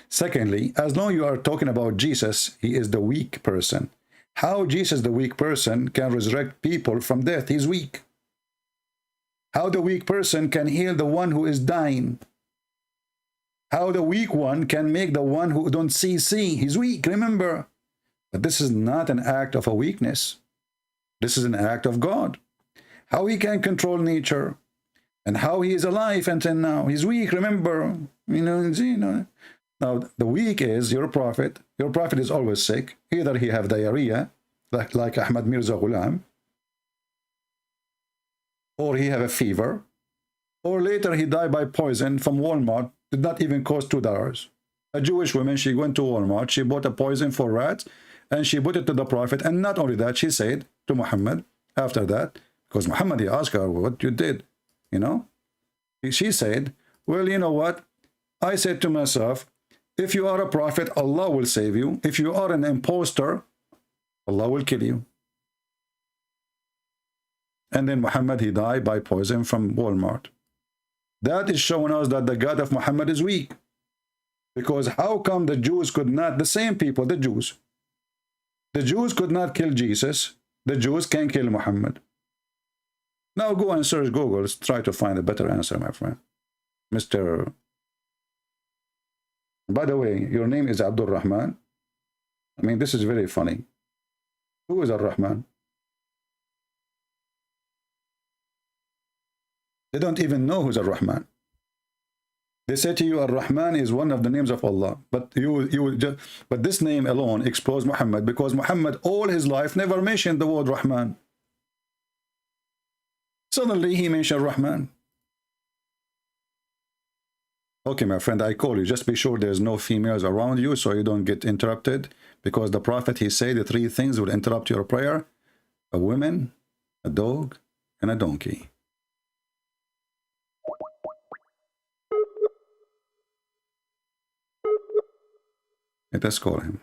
Speaker 7: Secondly, as long as you are talking about Jesus, he is the weak person. How Jesus, the weak person, can resurrect people from death? He's weak. How the weak person can heal the one who is dying? How the weak one can make the one who don't see. He's weak, remember. But this is not an act of a weakness. This is an act of God. How he can control nature and how he is alive until now. He's weak, remember. You know. Now, the weak is your prophet. Your prophet is always sick. Either he have diarrhea, like Ahmad Mirza Ghulam, or he have a fever, or later he died by poison from Walmart. Did not even cost $2. A Jewish woman, she went to Walmart, she bought a poison for rats, and she put it to the prophet. And not only that, she said to Muhammad, after that, because Muhammad, he asked her what you did, you know. She said, well, you know what? I said to myself, if you are a prophet, Allah will save you. If you are an imposter, Allah will kill you. And then Muhammad, he died by poison from Walmart. That is showing us that the God of Muhammad is weak. Because how come the Jews could not, the same people, the Jews could not kill Jesus. The Jews can kill Muhammad. Now go and search Google. Try to find a better answer, my friend. Mr. By the way, your name is Abdul Rahman. I mean, this is very funny. Who is Ar-Rahman? They don't even know who's Ar-Rahman. They say to you, Ar-Rahman is one of the names of Allah, but but this name alone exposed Muhammad, because Muhammad all his life never mentioned the word Rahman. Suddenly he mentioned Rahman. Okay, my friend, I call you. Just be sure there's no females around you so you don't get interrupted, because the Prophet, he said the 3 things will interrupt your prayer: a woman, a dog, and a donkey. Let us call him.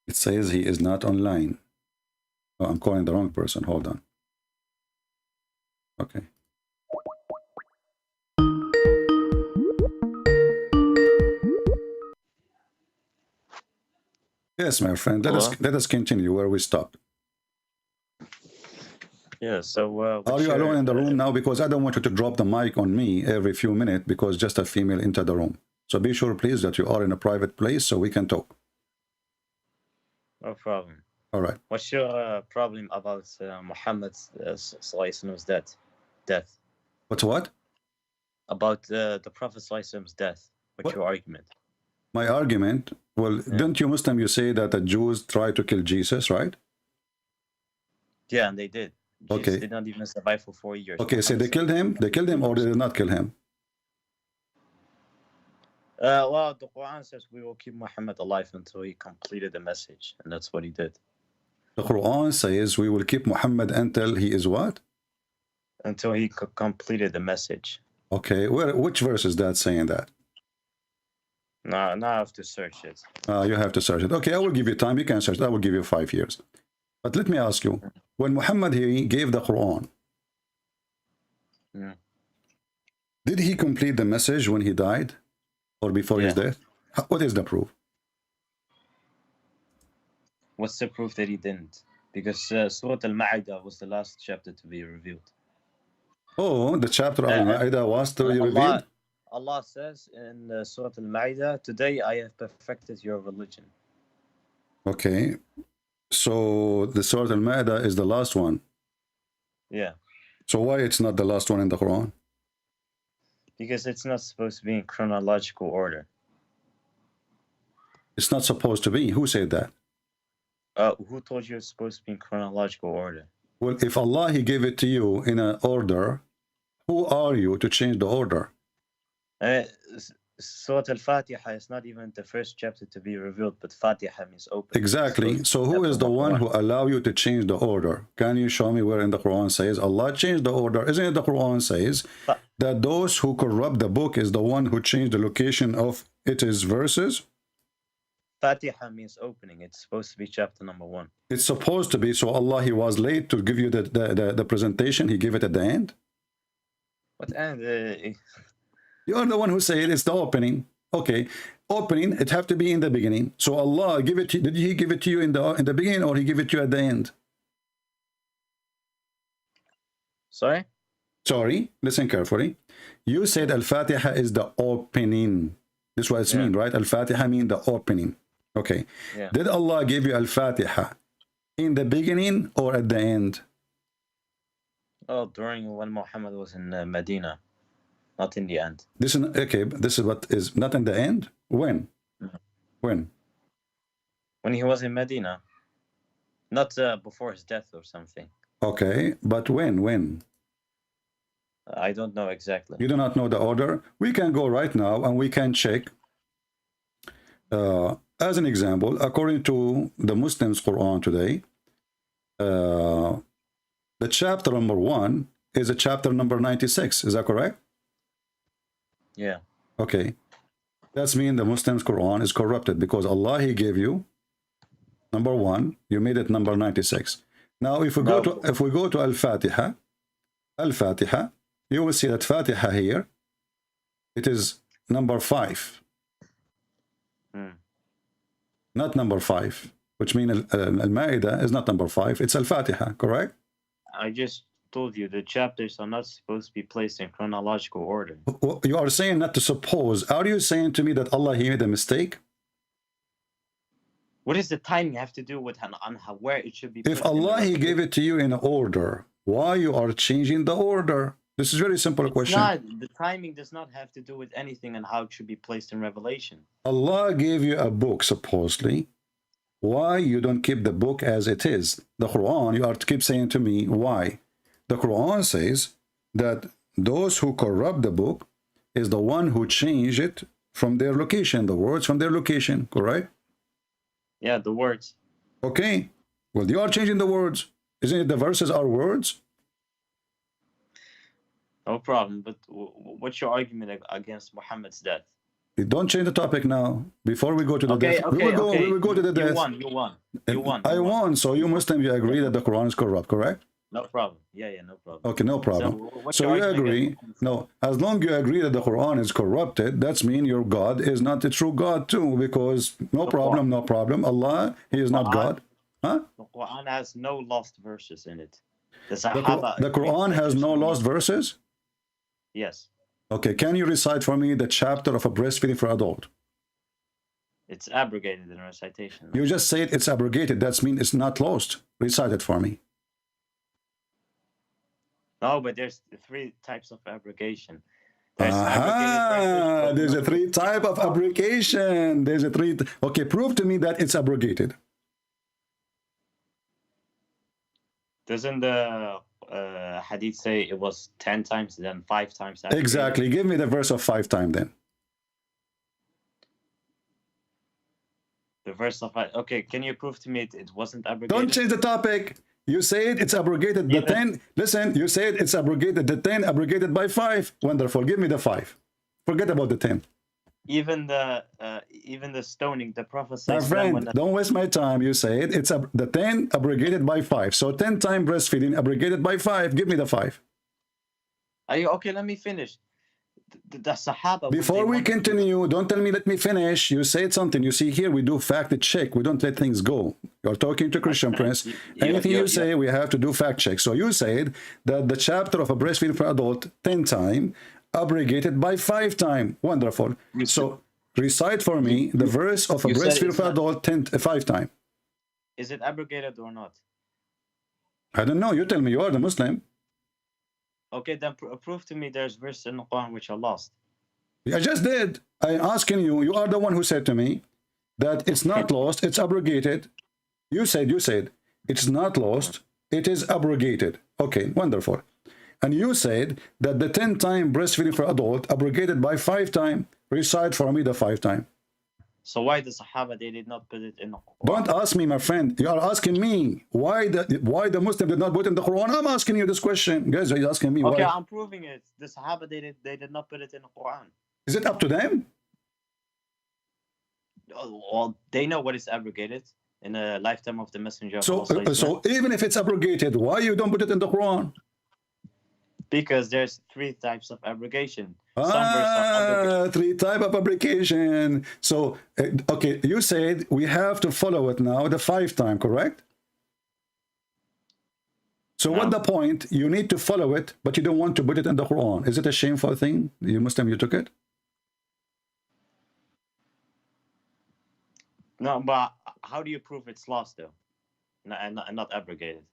Speaker 7: It says he is not online. Oh, I'm calling the wrong person. Hold on. Okay. Yes, my friend. Let us continue where we stopped.
Speaker 8: Yeah, so...
Speaker 7: Are you alone in the room now? Because I don't want you to drop the mic on me every few minutes because just a female entered the room. So be sure, please, that you are in a private place so we can talk.
Speaker 8: No problem.
Speaker 7: All right.
Speaker 8: What's your problem about Muhammad's death?
Speaker 7: What's what?
Speaker 8: About the Prophet's death. What's your argument?
Speaker 7: My argument? Well, don't you Muslim, you say that the Jews tried to kill Jesus, right?
Speaker 8: Yeah, and they did. Jesus
Speaker 7: Okay.
Speaker 8: did not even survive for 4 years.
Speaker 7: Okay, so they killed him? They killed him or they did not kill him?
Speaker 8: Well, the Quran says we will keep Muhammad alive until he completed the message, and that's what he did.
Speaker 7: The Quran says we will keep Muhammad until he is what?
Speaker 8: Until he completed the message.
Speaker 7: Okay, which verse is that saying that?
Speaker 8: No, now I have to search it.
Speaker 7: You have to search it. Okay, I will give you time. You can search it. I will give you 5 years. But let me ask you, when Muhammad he gave the Quran, did he complete the message when he died or before his death? What is the proof?
Speaker 8: What's the proof that he didn't? Because Surah Al-Ma'idah was the last chapter to be revealed.
Speaker 7: Oh, the chapter of Al-Ma'idah was to be revealed?
Speaker 8: Allah says in Surah Al-Ma'idah, today I have perfected your religion.
Speaker 7: Okay. So the Surah Al-Ma'idah is the last one.
Speaker 8: Yeah.
Speaker 7: So why it's not the last one in the Quran?
Speaker 8: Because it's not supposed to be in chronological order.
Speaker 7: It's not supposed to be. Who said that?
Speaker 8: Who told you it's supposed to be in chronological order?
Speaker 7: Well, if Allah he gave it to you in an order, who are you to change the order?
Speaker 8: Surah Al-Fatiha is not even the first chapter to be revealed, but Fatiha means open.
Speaker 7: Exactly. So who is the one who allow you to change the order? Can you show me where in the Quran says Allah changed the order? Isn't it the Quran says that those who corrupt the book is the one who changed the location of its verses?
Speaker 8: Fatiha means opening. It's supposed to be chapter number 1.
Speaker 7: It's supposed to be. So Allah, he was late to give you the presentation. He gave it at the end.
Speaker 8: What end?
Speaker 7: You're the one who said it's the opening. Okay, opening, it have to be in the beginning. So Allah give it to you. Did he give it to you in the beginning or he give it to you at the end?
Speaker 8: Sorry?
Speaker 7: Sorry, listen carefully. You said Al-Fatiha is the opening. This is what it means, right? Al-Fatiha means the opening. Okay.
Speaker 8: Yeah.
Speaker 7: Did Allah give you Al-Fatiha in the beginning or at the end?
Speaker 8: Oh, during when Muhammad was in Medina. Not in the end.
Speaker 7: This is okay. This is what is not in the end. When? When?
Speaker 8: When he was in Medina, not before his death or something.
Speaker 7: Okay, but when? When?
Speaker 8: I don't know exactly.
Speaker 7: You do not know the order. We can go right now and we can check. As an example, according to the Muslims' Quran today, the chapter number 1 is a chapter number 96. Is that correct?
Speaker 8: Yeah.
Speaker 7: Okay. That's mean the Muslims' Quran is corrupted because Allah he gave you number 1, you made it number 96. Now if we go to Al-Fatiha, you will see that Fatiha here, it is number 5. Not number 5, which means Al-Ma'idah is not number 5, it's Al-Fatiha, correct?
Speaker 8: I just told you the chapters are not supposed to be placed in chronological order.
Speaker 7: You are saying not to suppose. Are you saying to me that Allah, he made a mistake?
Speaker 8: What does the timing have to do with on how, where it should be?
Speaker 7: If
Speaker 8: put in the
Speaker 7: Allah, he
Speaker 8: revelation?
Speaker 7: gave it to you in order, why you are changing the order? This is very simple question.
Speaker 8: The timing does not have to do with anything and how it should be placed in Revelation.
Speaker 7: Allah gave you a book, supposedly. Why you don't keep the book as it is? The Quran, you are to keep saying to me, why? The Quran says that those who corrupt the book is the one who change it from their location, the words from their location, correct?
Speaker 8: Yeah, the words.
Speaker 7: Okay. Well, you are changing the words. Isn't it the verses are words?
Speaker 8: No problem. But what's your argument against Muhammad's death?
Speaker 7: Don't change the topic now. Before we go to the death. We will go to the death.
Speaker 8: You won.
Speaker 7: I won. So you Muslim, you agree that the Quran is corrupt, correct?
Speaker 8: No problem. Yeah, no problem.
Speaker 7: Okay, no problem.
Speaker 8: what's
Speaker 7: So
Speaker 8: your
Speaker 7: you
Speaker 8: argument
Speaker 7: agree?
Speaker 8: against-
Speaker 7: No, as long you agree that the Quran is corrupted, that's mean your God is not the true God too, because no problem. Allah, he is not God. Huh?
Speaker 8: The Quran has no lost verses in it. The
Speaker 7: The
Speaker 8: Sahaba.
Speaker 7: Quran has no lost verses?
Speaker 8: Yes.
Speaker 7: Okay, can you recite for me the chapter of a breastfeeding for adult?
Speaker 8: It's abrogated in recitation.
Speaker 7: You just said it's abrogated. That's mean it's not lost. Recite it for me.
Speaker 8: No, but there's 3 types of abrogation. There's abrogated
Speaker 7: There's a 3 type of abrogation. There's a 3. Okay, prove to me that it's abrogated.
Speaker 8: Doesn't the hadith say it was 10 times, then 5 times? Abrogated?
Speaker 7: Exactly. Give me the verse of 5 times then.
Speaker 8: The verse of okay, can you prove to me it wasn't abrogated?
Speaker 7: Don't change the topic. You said it's abrogated. The 10. Listen, you said it's abrogated. The 10 abrogated by 5. Wonderful. Give me the 5. Forget about the 10.
Speaker 8: Even the stoning, the Prophet
Speaker 7: My
Speaker 8: says.
Speaker 7: friend, don't waste my time. You said it's the 10 abrogated by 5. So 10 times breastfeeding abrogated by 5. Give me the 5.
Speaker 8: Are you okay? Let me finish. The Sahaba.
Speaker 7: Before we continue, don't tell me let me finish. You said something. You see here, we do fact check. We don't let things go. You're talking to Christian Prince. Anything you say, we have to do fact check. So you said that the chapter of a breastfeeding for adult 10 times, abrogated by 5 times. Wonderful. So recite for me the verse of a breastfeeding for adult 5 times.
Speaker 8: Is it abrogated or not?
Speaker 7: I don't know. You tell me. You are the Muslim.
Speaker 8: Okay, then prove to me there's verse in the Quran which are lost.
Speaker 7: I just did. I'm asking you. You are the one who said to me that it's not lost. It's abrogated. You said it's not lost. It is abrogated. Okay, wonderful. And you said that the 10 times breastfeeding for adult abrogated by 5 times. Recite for me the 5 times.
Speaker 8: So why the Sahaba they did not put it in the Quran?
Speaker 7: Don't ask me, my friend. You are asking me why the Muslim did not put it in the Quran. I'm asking you this question. Guys, are you asking me
Speaker 8: okay,
Speaker 7: why?
Speaker 8: I'm proving it. The Sahaba they did not put it in the Quran.
Speaker 7: Is it up to them?
Speaker 8: Well, they know what is abrogated in the lifetime of the Messenger of
Speaker 7: So,
Speaker 8: Allah.
Speaker 7: so even if it's abrogated, why you don't put it in the Quran?
Speaker 8: Because there's 3 types of abrogation. Some verses are
Speaker 7: 3 type of application. So, okay, you said we have to follow it now, the 5 time, correct? So what the point? You need to follow it, but you don't want to put it in the Quran. Is it a shameful thing? You Muslim, you took it?
Speaker 8: No, but how do you prove it's lost though? And not abrogated?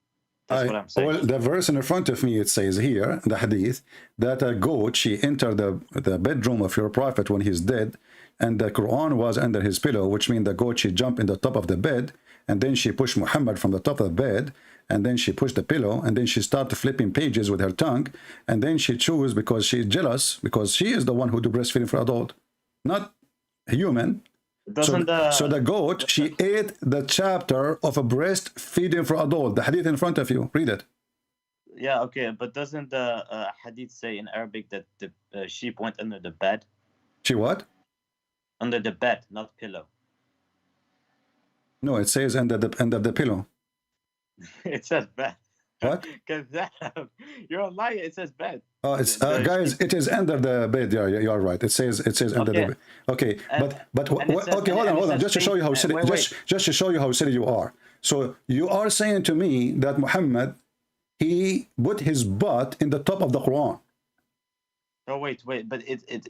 Speaker 8: That's what I'm saying.
Speaker 7: Well, the verse in front of me, it says here, the hadith, that a goat, she entered the bedroom of your prophet when he's dead, and the Quran was under his pillow, which means the goat, she jumped in the top of the bed, and then she pushed Muhammad from the top of the bed, and then she pushed the pillow, and then she started flipping pages with her tongue, and then she chose, because she's jealous, because she is the one who do breastfeeding for adult, not human. So the goat, she ate the chapter of a breastfeeding for adult. The hadith in front of you. Read it.
Speaker 8: Yeah, okay, but doesn't the hadith say in Arabic that the sheep went under the bed?
Speaker 7: She what?
Speaker 8: Under the bed, not pillow.
Speaker 7: No, it says under the pillow.
Speaker 8: It says bed.
Speaker 7: What?
Speaker 8: You're a liar. It says bed.
Speaker 7: Oh, it's guys. It is under the bed. Yeah, you are right. It says under the bed. Okay, but okay, hold on. Just to show you how silly. Just to show you how silly you are. So you are saying to me that Muhammad, he put his butt in the top of the Quran.
Speaker 8: Oh wait, but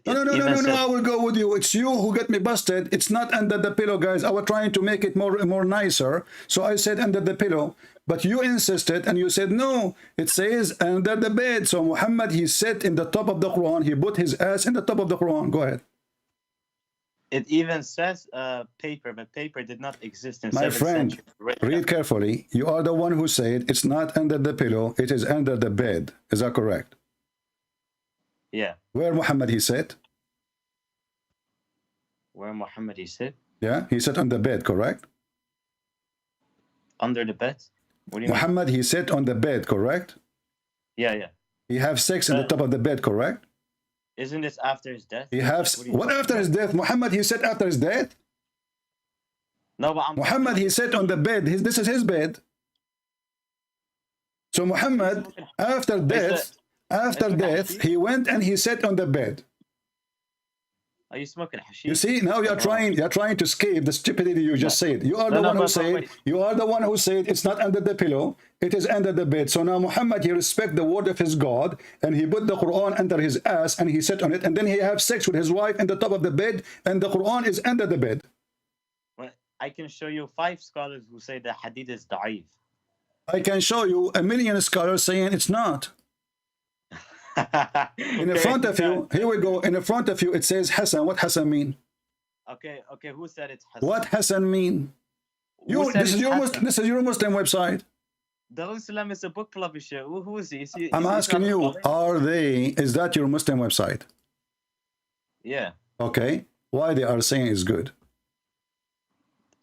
Speaker 7: No, I will go with you. It's you who get me busted. It's not under the pillow, guys. I was trying to make it more nicer. So I said under the pillow, but you insisted and you said no. It says under the bed. So Muhammad, he sat in the top of the Quran. He put his ass in the top of the Quran. Go ahead.
Speaker 8: It even says paper, but paper did not exist in
Speaker 7: My
Speaker 8: 7th
Speaker 7: friend,
Speaker 8: century.
Speaker 7: read carefully. You are the one who said it's not under the pillow. It is under the bed. Is that correct?
Speaker 8: Yeah.
Speaker 7: Where Muhammad he sat?
Speaker 8: Where Muhammad he sit?
Speaker 7: Yeah, he sat on the bed, correct?
Speaker 8: Under the bed? What do you
Speaker 7: Muhammad he sat on the bed, correct?
Speaker 8: mean? Yeah.
Speaker 7: He have sex in the top of the bed, correct?
Speaker 8: Isn't this after his death?
Speaker 7: He have what after his death? Muhammad he sat after his death?
Speaker 8: No, but
Speaker 7: Muhammad he sat on the bed. This is his bed. So Muhammad after death, he went and he sat on the bed.
Speaker 8: Are you smoking hashish?
Speaker 7: You see, now you're trying to escape the stupidity you just said. You are the one who said, you are the one who said it's not under the pillow, it is under the bed. So now Muhammad, he respect the word of his God, and he put the Quran under his ass, and he sat on it, and then he have sex with his wife in the top of the bed, and the Quran is under the bed.
Speaker 8: Well, I can show you 5 scholars who say the hadith is da'if.
Speaker 7: I can show you a million scholars saying it's not. In front of you, here we go. In front of you, it says Hassan. What Hassan mean?
Speaker 8: Okay. Who said it's Hassan?
Speaker 7: What Hassan mean? This is your Muslim website.
Speaker 8: Darussalam is a book publisher. Who is he?
Speaker 7: I'm asking you, is that your Muslim website?
Speaker 8: Yeah.
Speaker 7: Okay. Why they are saying it's good?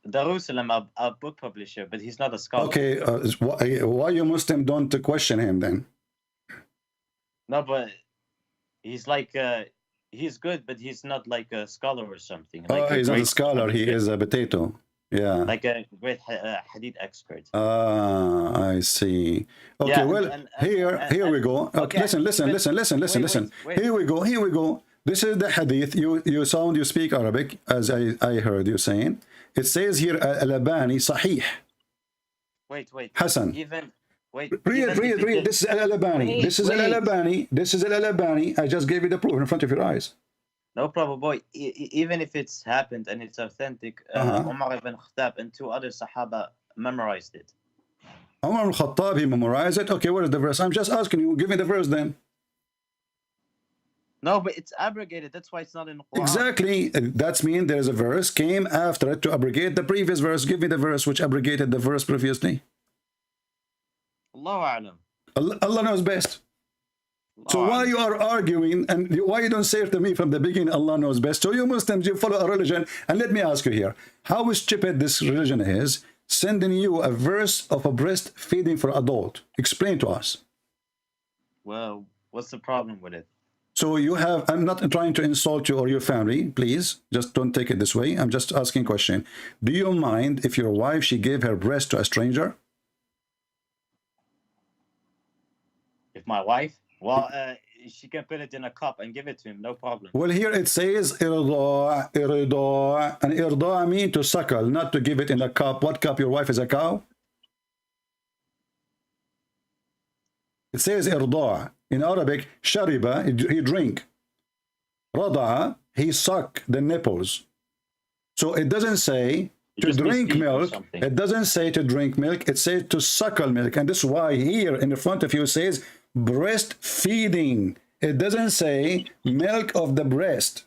Speaker 8: Darussalam, a book publisher, but he's not a scholar.
Speaker 7: Okay. Why you Muslim don't question him then?
Speaker 8: No, but he's like he's good, but he's not like a scholar or something. Like
Speaker 7: he's not a scholar. He is a potato. Yeah.
Speaker 8: Like a great hadith expert.
Speaker 7: I see. Okay.
Speaker 8: Yeah,
Speaker 7: well, here we go. Okay. Listen.
Speaker 8: Wait.
Speaker 7: Here we go. This is the hadith. You speak Arabic, as I heard you saying. It says here Al-Albani Sahih.
Speaker 8: Wait.
Speaker 7: Hassan. Read. This is Al-Albani. This is Al-Albani. I just gave you the proof in front of your eyes.
Speaker 8: No problem, boy. Even if it's happened and it's authentic, Umar ibn Khattab and 2 other Sahaba memorized it.
Speaker 7: Umar ibn Khattab, he memorized it. Okay, where is the verse? I'm just asking you. Give me the verse then.
Speaker 8: No, but it's abrogated. That's why it's not in the Quran.
Speaker 7: Exactly. That means there's a verse came after it to abrogate the previous verse. Give me the verse which abrogated the verse previously.
Speaker 8: Allahu A'lam.
Speaker 7: Allah knows best. So why you are arguing and why you don't say it to me from the beginning, Allah knows best? So you Muslims, you follow a religion. And let me ask you here, how stupid this religion is, sending you a verse of a breastfeeding for adult. Explain to us.
Speaker 8: Well, what's the problem with it?
Speaker 7: So you have, I'm not trying to insult you or your family, please. Just don't take it this way. I'm just asking a question. Do you mind if your wife, she gave her breast to a stranger?
Speaker 8: If my wife? Well, she can put it in a cup and give it to him, no problem.
Speaker 7: Well, here it says irda', and irda' mean to suckle, not to give it in a cup. What cup? Your wife is a cow? It says irda'. In Arabic, shariba, he drink. Rada'a, he suck the nipples. So it doesn't say to drink milk. It doesn't say to drink milk. It says to suckle milk. And this is why here in the front of you says breastfeeding. It doesn't say milk of the breast.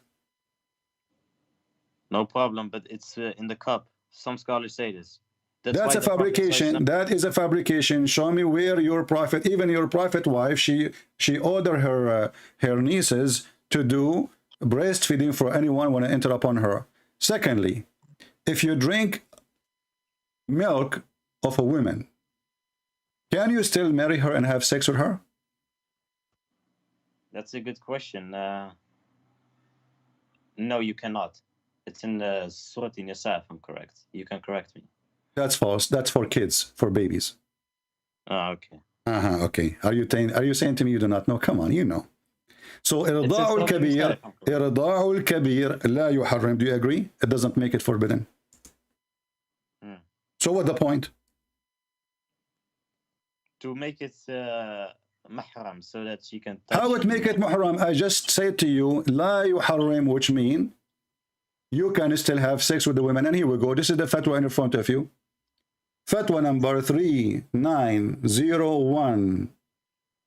Speaker 8: No problem, but it's in the cup. Some scholars say this.
Speaker 7: That's a fabrication. That is a fabrication. Show me where your prophet, even your prophet wife, she ordered her nieces to do breastfeeding for anyone when I enter upon her. Secondly, if you drink milk of a woman, can you still marry her and have sex with her?
Speaker 8: That's a good question. No, you cannot. It's in the Surah Nisa, if I'm correct. You can correct me.
Speaker 7: That's false. That's for kids, for babies.
Speaker 8: Oh, okay.
Speaker 7: Okay. Are you saying to me you do not know? Come on, you know. So irda'ul kabir la yuharrim. Do you agree? It doesn't make it forbidden. So what's the point?
Speaker 8: To make it mahram, so that she can touch.
Speaker 7: How would make it muharram? I just said to you, la yuharrim, which mean you can still have sex with the women. And here we go. This is the fatwa in front of you. Fatwa number 3901.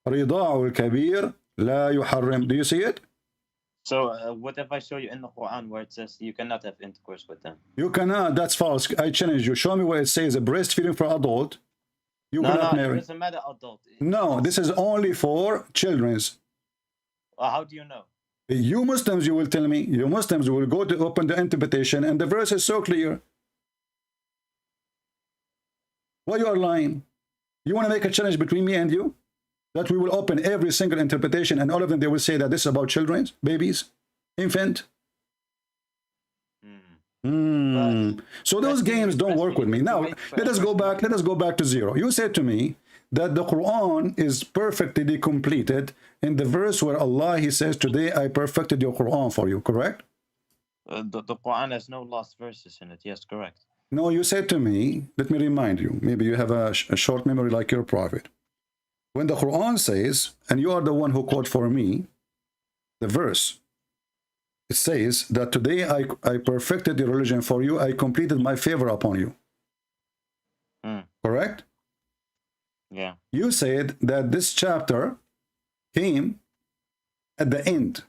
Speaker 7: Rida'u al-kabir la yuharrim. Do you see it?
Speaker 8: So what if I show you in the Quran where it says you cannot have intercourse with them?
Speaker 7: You cannot. That's false. I challenge you. Show me where it says a breastfeeding for adult. You cannot marry.
Speaker 8: It doesn't matter adult.
Speaker 7: No, this is only for children's.
Speaker 8: How do you know?
Speaker 7: You Muslims, you will tell me. You Muslims will go to open the interpretation, and the verse is so clear. Why you are lying? You want to make a challenge between me and you? That we will open every single interpretation, and all of them, they will say that this is about children, babies, infant. So those games don't work with me. Now, let us go back to zero. You said to me that the Quran is perfectly completed in the verse where Allah, he says, today I perfected your Quran for you, correct?
Speaker 8: The Quran has no lost verses in it. Yes, correct.
Speaker 7: No, you said to me, let me remind you, maybe you have a short memory like your prophet. When the Quran says, and you are the one who quote for me, the verse, it says that today I perfected the religion for you, I completed my favor upon you. Correct?
Speaker 8: Yeah.
Speaker 7: You said that this chapter came at the end.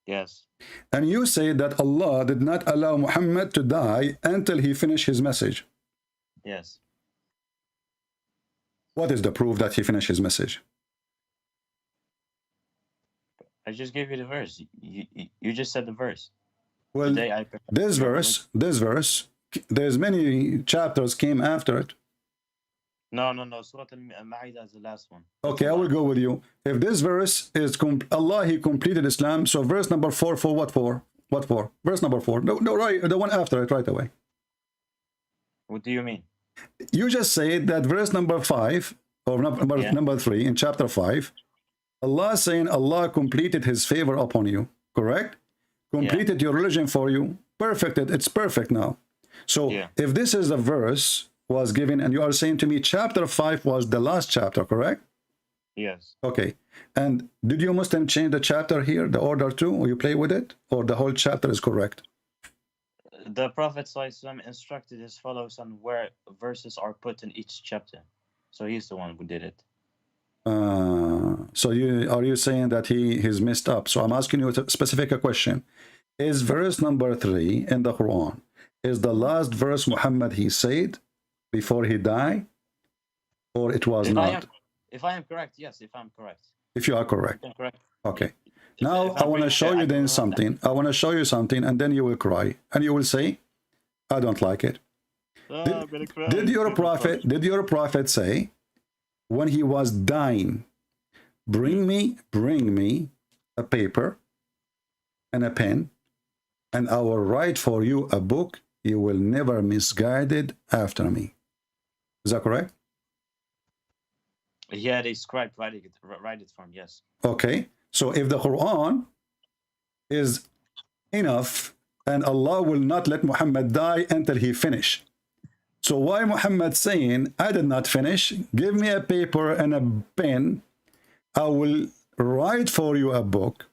Speaker 8: Yes.
Speaker 7: And you say that Allah did not allow Muhammad to die until he finished his message.
Speaker 8: Yes.
Speaker 7: What is the proof that he finished his message?
Speaker 8: I just gave you the verse. You just said the verse.
Speaker 7: Well, this verse, there's many chapters came after it.
Speaker 8: No. Surah Al-Ma'idah is the last one.
Speaker 7: Okay, I will go with you. If this verse is Allah, he completed Islam. So verse number 4 for what for? What for? Verse number 4. No, right, the one after it right away.
Speaker 8: What do you mean?
Speaker 7: You just said that verse number 5 or number 3 in chapter 5, Allah saying Allah completed his favor upon you, correct? Completed your religion for you, perfected. It's perfect now. So if this is the verse was given, and you are saying to me chapter 5 was the last chapter, correct?
Speaker 8: Yes.
Speaker 7: Okay. And did you Muslim change the chapter here, the order too, or you play with it, or the whole chapter is correct?
Speaker 8: The Prophet ﷺ instructed his followers on where verses are put in each chapter. So he's the one who did it.
Speaker 7: So are you saying that he's messed up? So I'm asking you a specific question. Is verse number 3 in the Quran is the last verse Muhammad he said before he died, or it was not?
Speaker 8: If I am correct, yes. If I'm correct.
Speaker 7: If you are correct.
Speaker 8: Correct.
Speaker 7: Okay. Now I want to show you then something. I want to show you something, and then you will cry and you will say, "I don't like it." Did your prophet say, when he was dying, bring me a paper and a pen, and I will write for you a book. You will never misguided after me. Is that correct?
Speaker 8: Yeah, they scribe write it for him. Yes.
Speaker 7: Okay. So if the Quran is enough, and Allah will not let Muhammad die until he finish. So why Muhammad saying, I did not finish, give me a paper and a pen, I will write for you a book.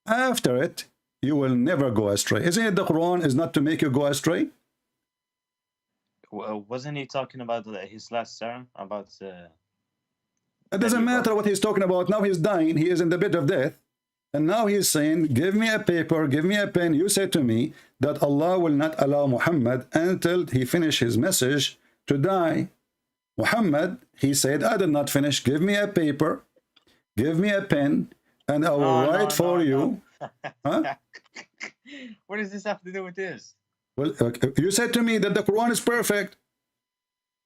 Speaker 7: After it, you will never go astray. Isn't it the Quran is not to make you go astray?
Speaker 8: Wasn't he talking about his last sermon? About...
Speaker 7: It doesn't matter what he's talking about. Now he's dying. He is in the bed of death. And now he's saying, give me a paper, give me a pen. You said to me that Allah will not allow Muhammad until he finish his message to die. Muhammad, he said, I did not finish. Give me a paper, give me a pen, and I will write for you. Huh?
Speaker 8: What does this have to do with this?
Speaker 7: Well, you said to me that the Quran is perfect.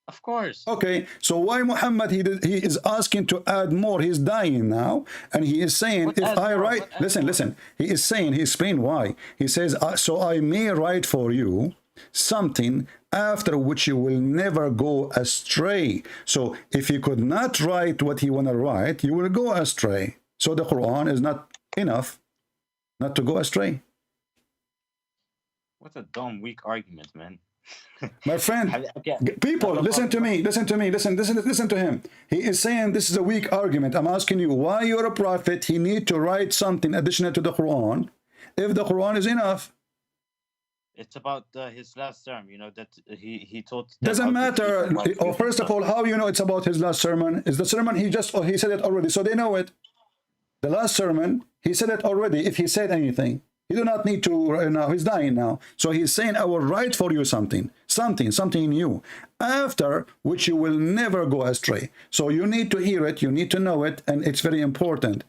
Speaker 8: Of course.
Speaker 7: Okay, so why Muhammad, he is asking to add more? He's dying now, and he is saying, if I write, listen, he is saying, he explained why. He says, so I may write for you something after which you will never go astray. So if you could not write what he want to write, you will go astray. So the Quran is not enough not to go astray.
Speaker 8: What a dumb, weak argument, man.
Speaker 7: My friend,
Speaker 8: Okay.
Speaker 7: people, listen to me, listen to me, listen to him. He is saying this is a weak argument. I'm asking you, why you're a prophet, he need to write something additional to the Quran if the Quran is enough?
Speaker 8: It's about his last term, you know, that he taught them
Speaker 7: Doesn't
Speaker 8: how to
Speaker 7: matter.
Speaker 8: keep the
Speaker 7: Oh, first of all, how you know it's about his last sermon? Is the sermon he said it already, so they know it. The last sermon, he said it already. If he said anything, he do not need to. Now he's dying now, so he's saying, "I will write for you something new, after which you will never go astray." So you need to hear it, you need to know it, and it's very important.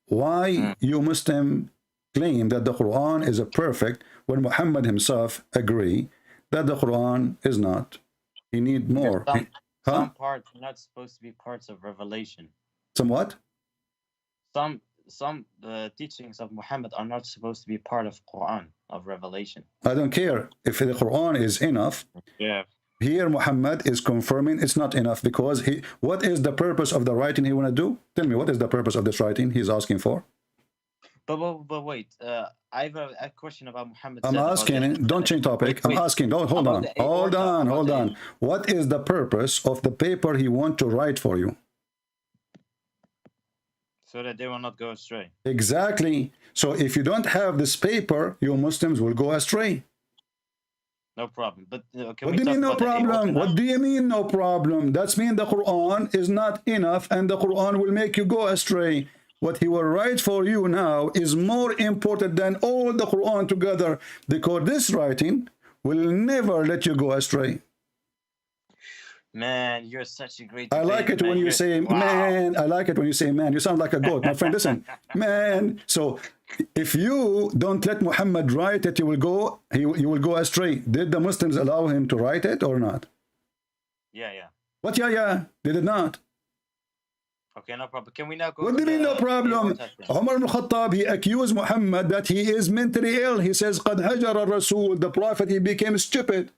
Speaker 7: Why you Muslim claim that the Quran is a perfect when Muhammad himself agree that the Quran is not? He need more.
Speaker 8: Some parts are not supposed to be parts of revelation.
Speaker 7: Somewhat.
Speaker 8: Some teachings of Muhammad are not supposed to be part of Quran, of revelation.
Speaker 7: I don't care if the Quran is enough.
Speaker 8: Yeah.
Speaker 7: Here Muhammad is confirming it's not enough, because what is the purpose of the writing he want to do? Tell me, what is the purpose of this writing he's asking for?
Speaker 8: But wait, I have a question about Muhammad.
Speaker 7: I'm asking, don't change topic. I'm asking, hold on. What is the purpose of the paper he want to write for you?
Speaker 8: So that they will not go astray.
Speaker 7: Exactly. So if you don't have this paper, you Muslims will go astray.
Speaker 8: No problem. But
Speaker 7: what do you mean no problem? What do you mean no problem? That's mean the Quran is not enough, and the Quran will make you go astray. What he will write for you now is more important than all the Quran together, because this writing will never let you go astray.
Speaker 8: Man, you're such a great
Speaker 7: I like it when you say man. I like it when you say man. You sound like a goat, my friend. Listen, man. So if you don't let Muhammad write it, you will go astray. Did the Muslims allow him to write it or not?
Speaker 8: Yeah.
Speaker 7: What? Yeah. They did not.
Speaker 8: Okay, no problem. Can we now go?
Speaker 7: What do you mean no problem? Umar ibn Khattab, he accused Muhammad that he is mentally ill. He says, "Qad hajara Rasul." The prophet, he became stupid.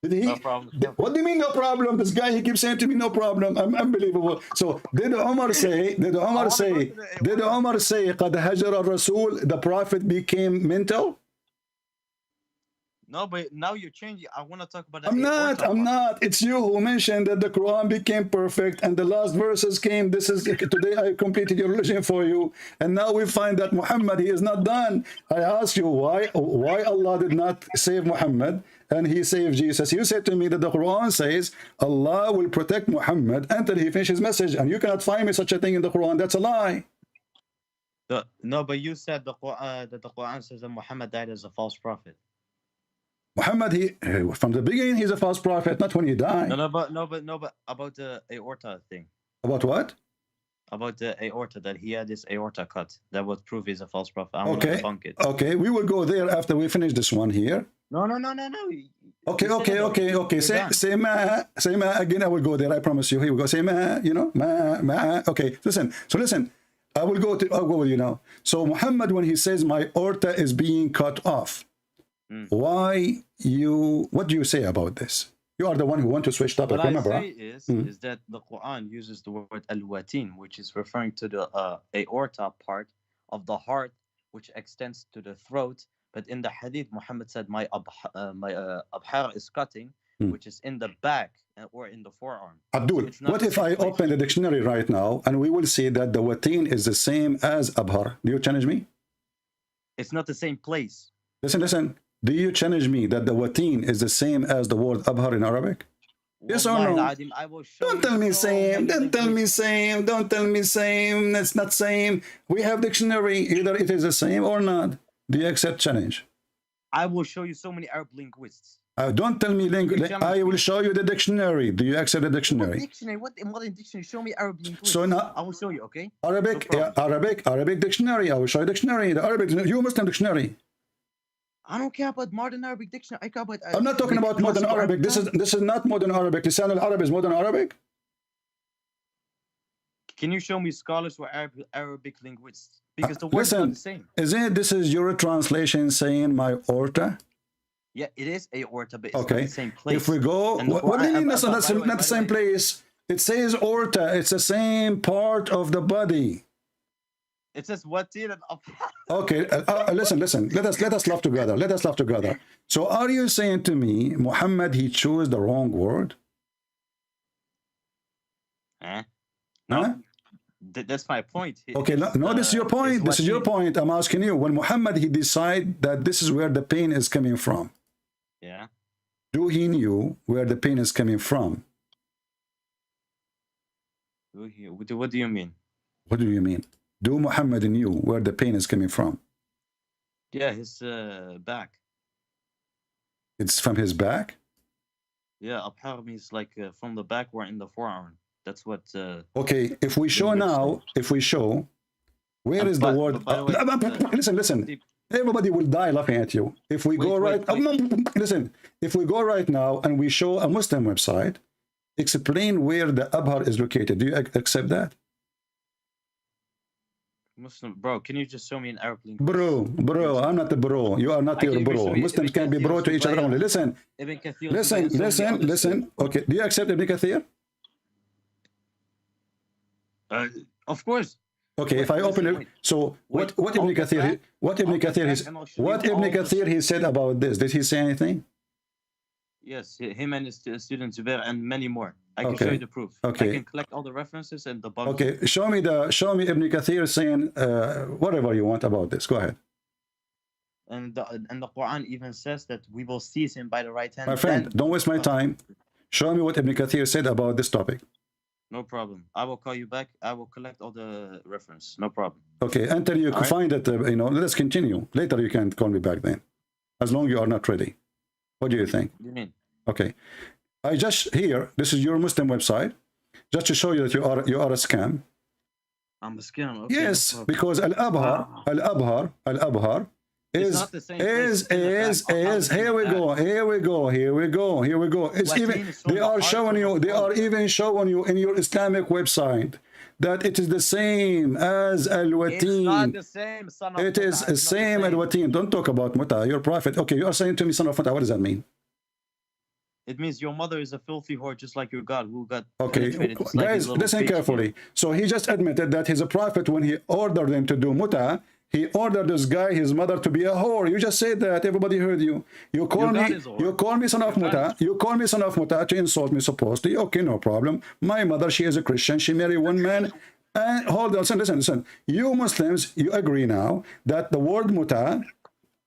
Speaker 7: Did he?
Speaker 8: No problem.
Speaker 7: What do you mean no problem? This guy, he keeps saying to me no problem. I'm unbelievable. So did Umar say قد هجر الرسول, the prophet became mental?
Speaker 8: No, but now you're changing. I want to talk about that.
Speaker 7: I'm not. It's you who mentioned that the Quran became perfect and the last verses came. This is today I completed your religion for you, and now we find that Muhammad, he is not done. I ask you why Allah did not save Muhammad and he saved Jesus. You said to me that the Quran says Allah will protect Muhammad until he finishes his message, and you cannot find me such a thing in the Quran. That's a lie.
Speaker 8: No, but you said that the Quran says that Muhammad died as a false prophet.
Speaker 7: Muhammad, from the beginning, he's a false prophet, not when he died.
Speaker 8: No, but about the aorta thing.
Speaker 7: About what?
Speaker 8: About the aorta, that he had this aorta cut. That would prove he's a false prophet. I want to debunk it.
Speaker 7: Okay, we will go there after we finish this one here.
Speaker 8: No.
Speaker 7: Okay. Say ma again. I will go there. I promise you. Here we go. Say ma. You know ma. Okay. Listen. I will go with you now. So Muhammad, when he says my aorta is being cut off, what do you say about this? You are the one who want to switch topic. Remember?
Speaker 8: What I say is that the Quran uses the word al-watin, which is referring to the aorta part of the heart, which extends to the throat. But in the hadith, Muhammad said, my abhar is cutting, which is in the back or in the forearm.
Speaker 7: Abdul, what if I open the dictionary right now and we will see that the watin is the same as abhar? Do you challenge me?
Speaker 8: It's not the same place.
Speaker 7: Listen. Do you challenge me that the watin is the same as the word abhar in Arabic? Yes or no?
Speaker 8: I will show
Speaker 7: Don't tell me same. Don't tell me same. It's not same. We have dictionary. Either it is the same or not. Do you accept challenge?
Speaker 8: I will show you so many Arab linguists.
Speaker 7: Don't tell me I will show you the dictionary. Do you accept the dictionary?
Speaker 8: What dictionary? What modern dictionary? Show me Arab linguists.
Speaker 7: So now
Speaker 8: I will show you. Okay.
Speaker 7: Arabic dictionary. I will show you dictionary. The Arabic. You Muslim dictionary.
Speaker 8: I don't care about modern Arabic dictionary. I care about.
Speaker 7: I'm not talking about modern Arabic. This is not modern Arabic. Lisan al-Arab is modern Arabic.
Speaker 8: Can you show me scholars who are Arabic linguists? Because the words are the same.
Speaker 7: Isn't this is your translation saying my aorta?
Speaker 8: Yeah, it is aorta, but it's not the same place.
Speaker 7: If we go, what do you mean that's not the same place? It says aorta. It's the same part of the body.
Speaker 8: It says watin and
Speaker 7: Okay, listen. Let us love together. Let us love together. So, are you saying to me, Muhammad, he chose the wrong word?
Speaker 8: Eh? No,
Speaker 7: Huh?
Speaker 8: that's my point.
Speaker 7: Okay, no, this is your point. This is your point. I'm asking you. When Muhammad he decide that this is where the pain is coming from,
Speaker 8: Yeah.
Speaker 7: do he knew where the pain is coming from?
Speaker 8: What do you mean?
Speaker 7: What do you mean? Do Muhammad knew where the pain is coming from?
Speaker 8: Yeah, his back.
Speaker 7: It's from his back?
Speaker 8: Yeah, abhar means like from the back or in the forearm. That's what.
Speaker 7: Okay, if we show now, if we show, where is the word?
Speaker 8: by the way,
Speaker 7: Listen. Everybody will die laughing at you. If we go right, listen. If we go right now and we show a Muslim website, explain where the abhar is located. Do you accept that?
Speaker 8: Muslim, bro, can you just show me an Arab link?
Speaker 7: Bro, I'm not the bro. You are not your bro. Muslims can be bro to each other only. Listen. Okay, do you accept Ibn Kathir?
Speaker 8: Of course.
Speaker 7: Okay, if I open it, so what Ibn Kathir he said about this? Did he say anything?
Speaker 8: Yes, him and his student Zubair and many more. I can show you the proof.
Speaker 7: Okay.
Speaker 8: I can collect all the references and the bugs.
Speaker 7: Okay, show me Ibn Kathir saying whatever you want about this. Go ahead.
Speaker 8: And the Quran even says that we will seize him by the right hand.
Speaker 7: My friend, don't waste my time. Show me what Ibn Kathir said about this topic.
Speaker 8: No problem. I will call you back. I will collect all the reference. No problem.
Speaker 7: Okay, until you can find it, let us continue. Later you can call me back then. As long as you are not ready. What do you think?
Speaker 8: What do you mean?
Speaker 7: Okay. I just here, this is your Muslim website, just to show you that you are a scam.
Speaker 8: I'm a scam. Okay,
Speaker 7: yes, because al-abhar is here we go. It's even they are even showing you in your Islamic website that it is the same as al-watin.
Speaker 8: It's not the same, son of
Speaker 7: It is the same al-watin. Don't talk about muta, your prophet. Okay, you are saying to me son of muta. What does that mean?
Speaker 8: It means your mother is a filthy whore, just like your God, who got
Speaker 7: okay. Guys, listen carefully. So he just admitted that he's a prophet when he ordered them to do muta. He ordered this guy, his mother, to be a whore. You just said that. Everybody heard you. You call me son of muta. You call me son of muta to insult me supposedly. Okay, no problem. My mother, she is a Christian. She married one man. And hold on, listen. You Muslims, you agree now that the word muta,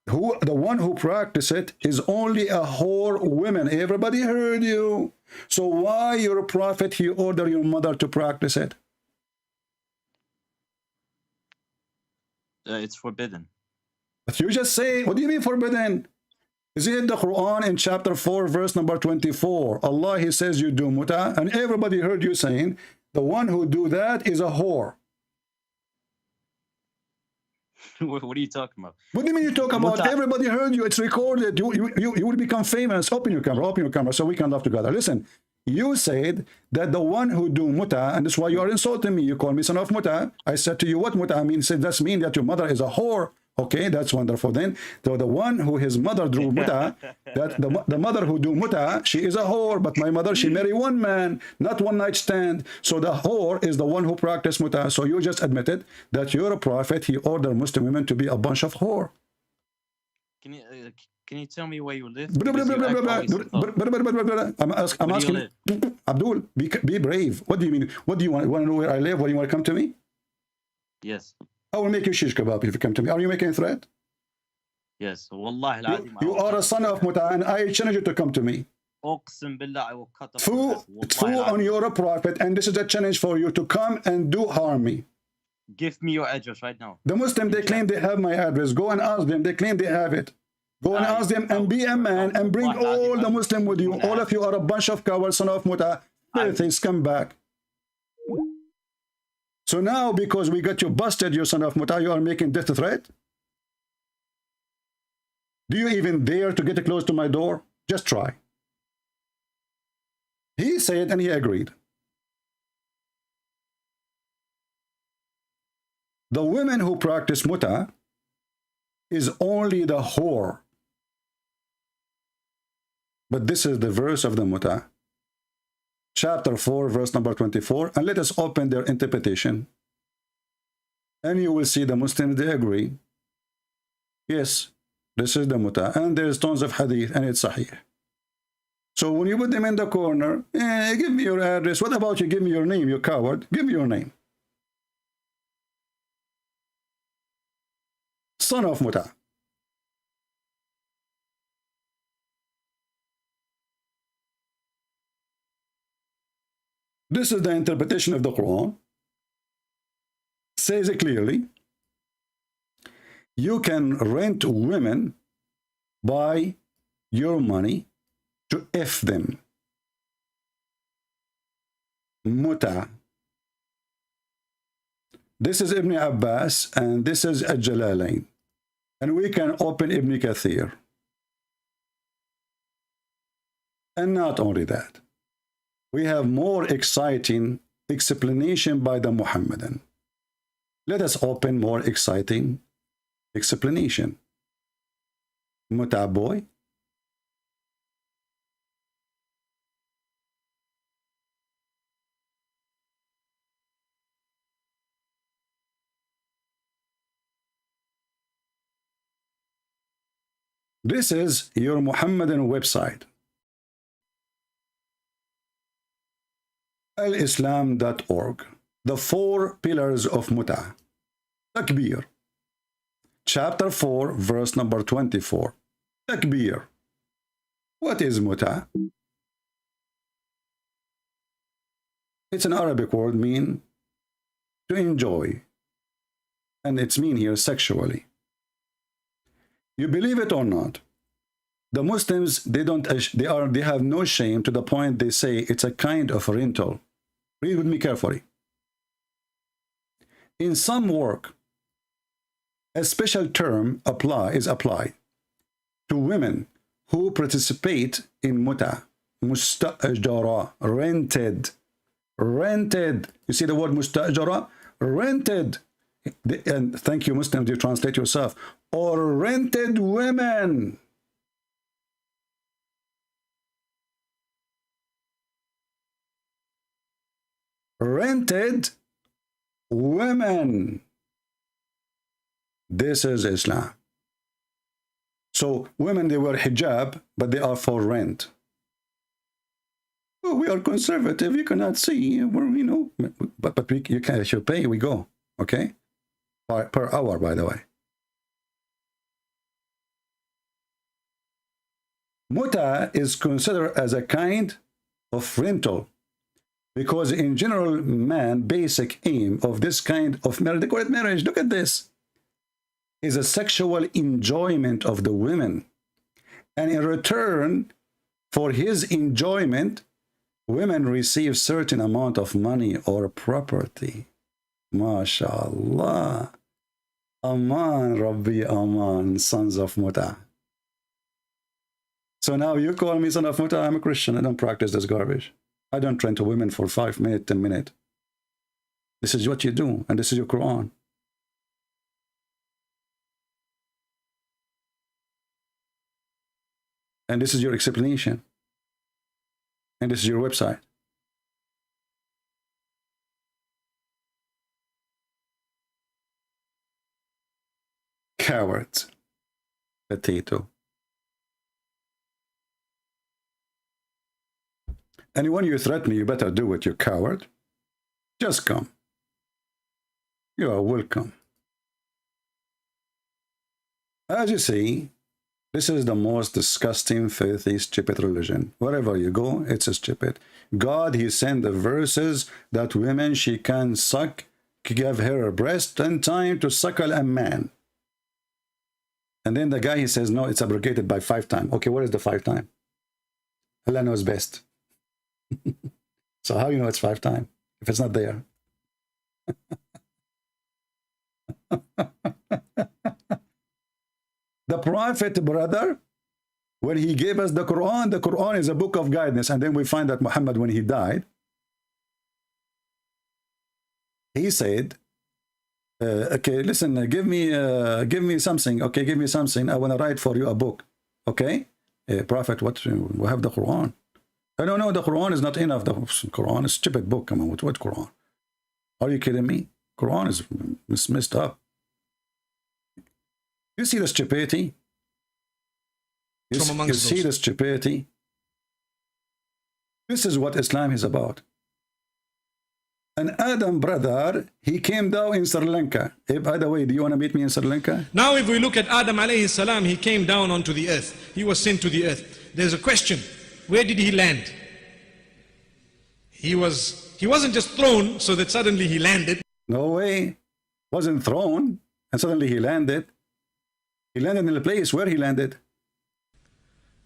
Speaker 7: the one who practice it is only a whore woman. Everybody heard you. So why your prophet, he ordered your mother to practice it?
Speaker 8: It's forbidden.
Speaker 7: But you just say, what do you mean forbidden? Is it in the Quran in chapter 4, verse number 24? Allah, he says you do muta, and everybody heard you saying, the one who do that is a whore.
Speaker 8: What are you talking about?
Speaker 7: What do you mean you talk about? Everybody heard you. It's recorded. You will become famous. Open your camera so we can laugh together. Listen, you said that the one who do muta, and that's why you are insulting me. You call me son of muta. I said to you, what muta means? Said that's mean that your mother is a whore. Okay, that's wonderful. Then so the one who his mother drew muta, that the mother who do muta, she is a whore. But my mother, she married one man, not one night stand. So the whore is the one who practiced muta. So you just admitted that you're a prophet. He ordered Muslim women to be a bunch of whore.
Speaker 8: Can you tell me where you live?
Speaker 7: I'm asking Abdul, be brave. What do you mean? What do you want? Want to know where I live? What do you want to come to me?
Speaker 8: Yes.
Speaker 7: I will make you shish kebab if you come to me. Are you making a threat?
Speaker 8: Yes. Wallahi,
Speaker 7: you are a son of muta, and I challenge you to come to me.
Speaker 8: I will cut off
Speaker 7: Fu on your prophet, and this is a challenge for you to come and do harm me.
Speaker 8: Give me your address right now.
Speaker 7: The Muslim, they claim they have my address. Go and ask them. They claim they have it. Go and ask them and be a man and bring all the Muslim with you. All of you are a bunch of cowards, son of muta. Filthy scumbag. So now, because we got you busted, you son of muta, you are making death threat? Do you even dare to get close to my door? Just try. He said and he agreed. The women who practice muta is only the whore. But this is the verse of the muta. Chapter 4, verse number 24. And let us open their interpretation. And you will see the Muslims, they agree. Yes, this is the muta. And there's tons of hadith and it's sahih. So when you put them in the corner, give me your address. What about you? Give me your name, you coward. Give me your name. Son of muta. This is the interpretation of the Quran. Says it clearly. You can rent women by your money to F them. Muta. This is Ibn Abbas and this is Al-Jalalain. And we can open Ibn Kathir. And not only that, we have more exciting explanation by the Muhammadan. Let us open more exciting explanation. Muta boy. This is your Muhammadan website. alislam.org. The 4 pillars of muta. Takbir. Chapter 4, verse number 24. Takbir. What is muta? It's an Arabic word mean to enjoy. And it's mean here sexually. You believe it or not, the Muslims, they have no shame to the point they say it's a kind of rental. Read with me carefully. In some work, a special term is applied to women who participate in muta, mustajara, rented. You see the word mustajara? Rented. And thank you, Muslims, you translate yourself. Or rented women. Rented women. This is Islam. So women, they wear hijab, but they are for rent. Well, we are conservative. You cannot see. We're, but you can. If you pay, we go. Okay, per hour, by the way. Muta is considered as a kind of rental. Because in general, man, basic aim of this kind of marriage, they call it marriage, look at this, is a sexual enjoyment of the women. And in return for his enjoyment, women receive certain amount of money or property. MashaAllah. Aman, Rabbi Aman, sons of muta. So now you call me son of muta, I'm a Christian, I don't practice this garbage. I don't rent to women for 5 minutes, 10 minutes. This is what you do, and this is your Quran. And this is your explanation. And this is your website. Cowards. Potato. And when you threaten me, you better do it, you coward. Just come. You are welcome. As you see, this is the most disgusting, filthy, stupid religion. Wherever you go, it's stupid. God, he sent the verses that women, she can suck, give her a breast and time to suckle a man. And then the guy, he says, no, it's abrogated by 5 times. Okay, what is the 5 times? Allah knows best. So how you know it's 5 times if it's not there? The Prophet, brother, when he gave us the Quran is a book of guidance. And then we find that Muhammad, when he died, he said, okay, listen, give me something. Okay, give me something. I want to write for you a book. Okay, Prophet, what? We have the Quran. No, the Quran is not enough. The Quran is a stupid book. Come on, what Quran? Are you kidding me? Quran is messed up. You see the stupidity? You see the stupidity? This is what Islam is about. And Adam, brother, he came down in Sri Lanka. Hey, by the way, do you want to meet me in Sri Lanka?
Speaker 10: Now if we look at Adam alayhi salam, he came down onto the earth. He was sent to the earth. There's a question. Where did he land? He wasn't just thrown so that suddenly he landed.
Speaker 7: No way. Wasn't thrown and suddenly he landed. He landed in a place where he landed.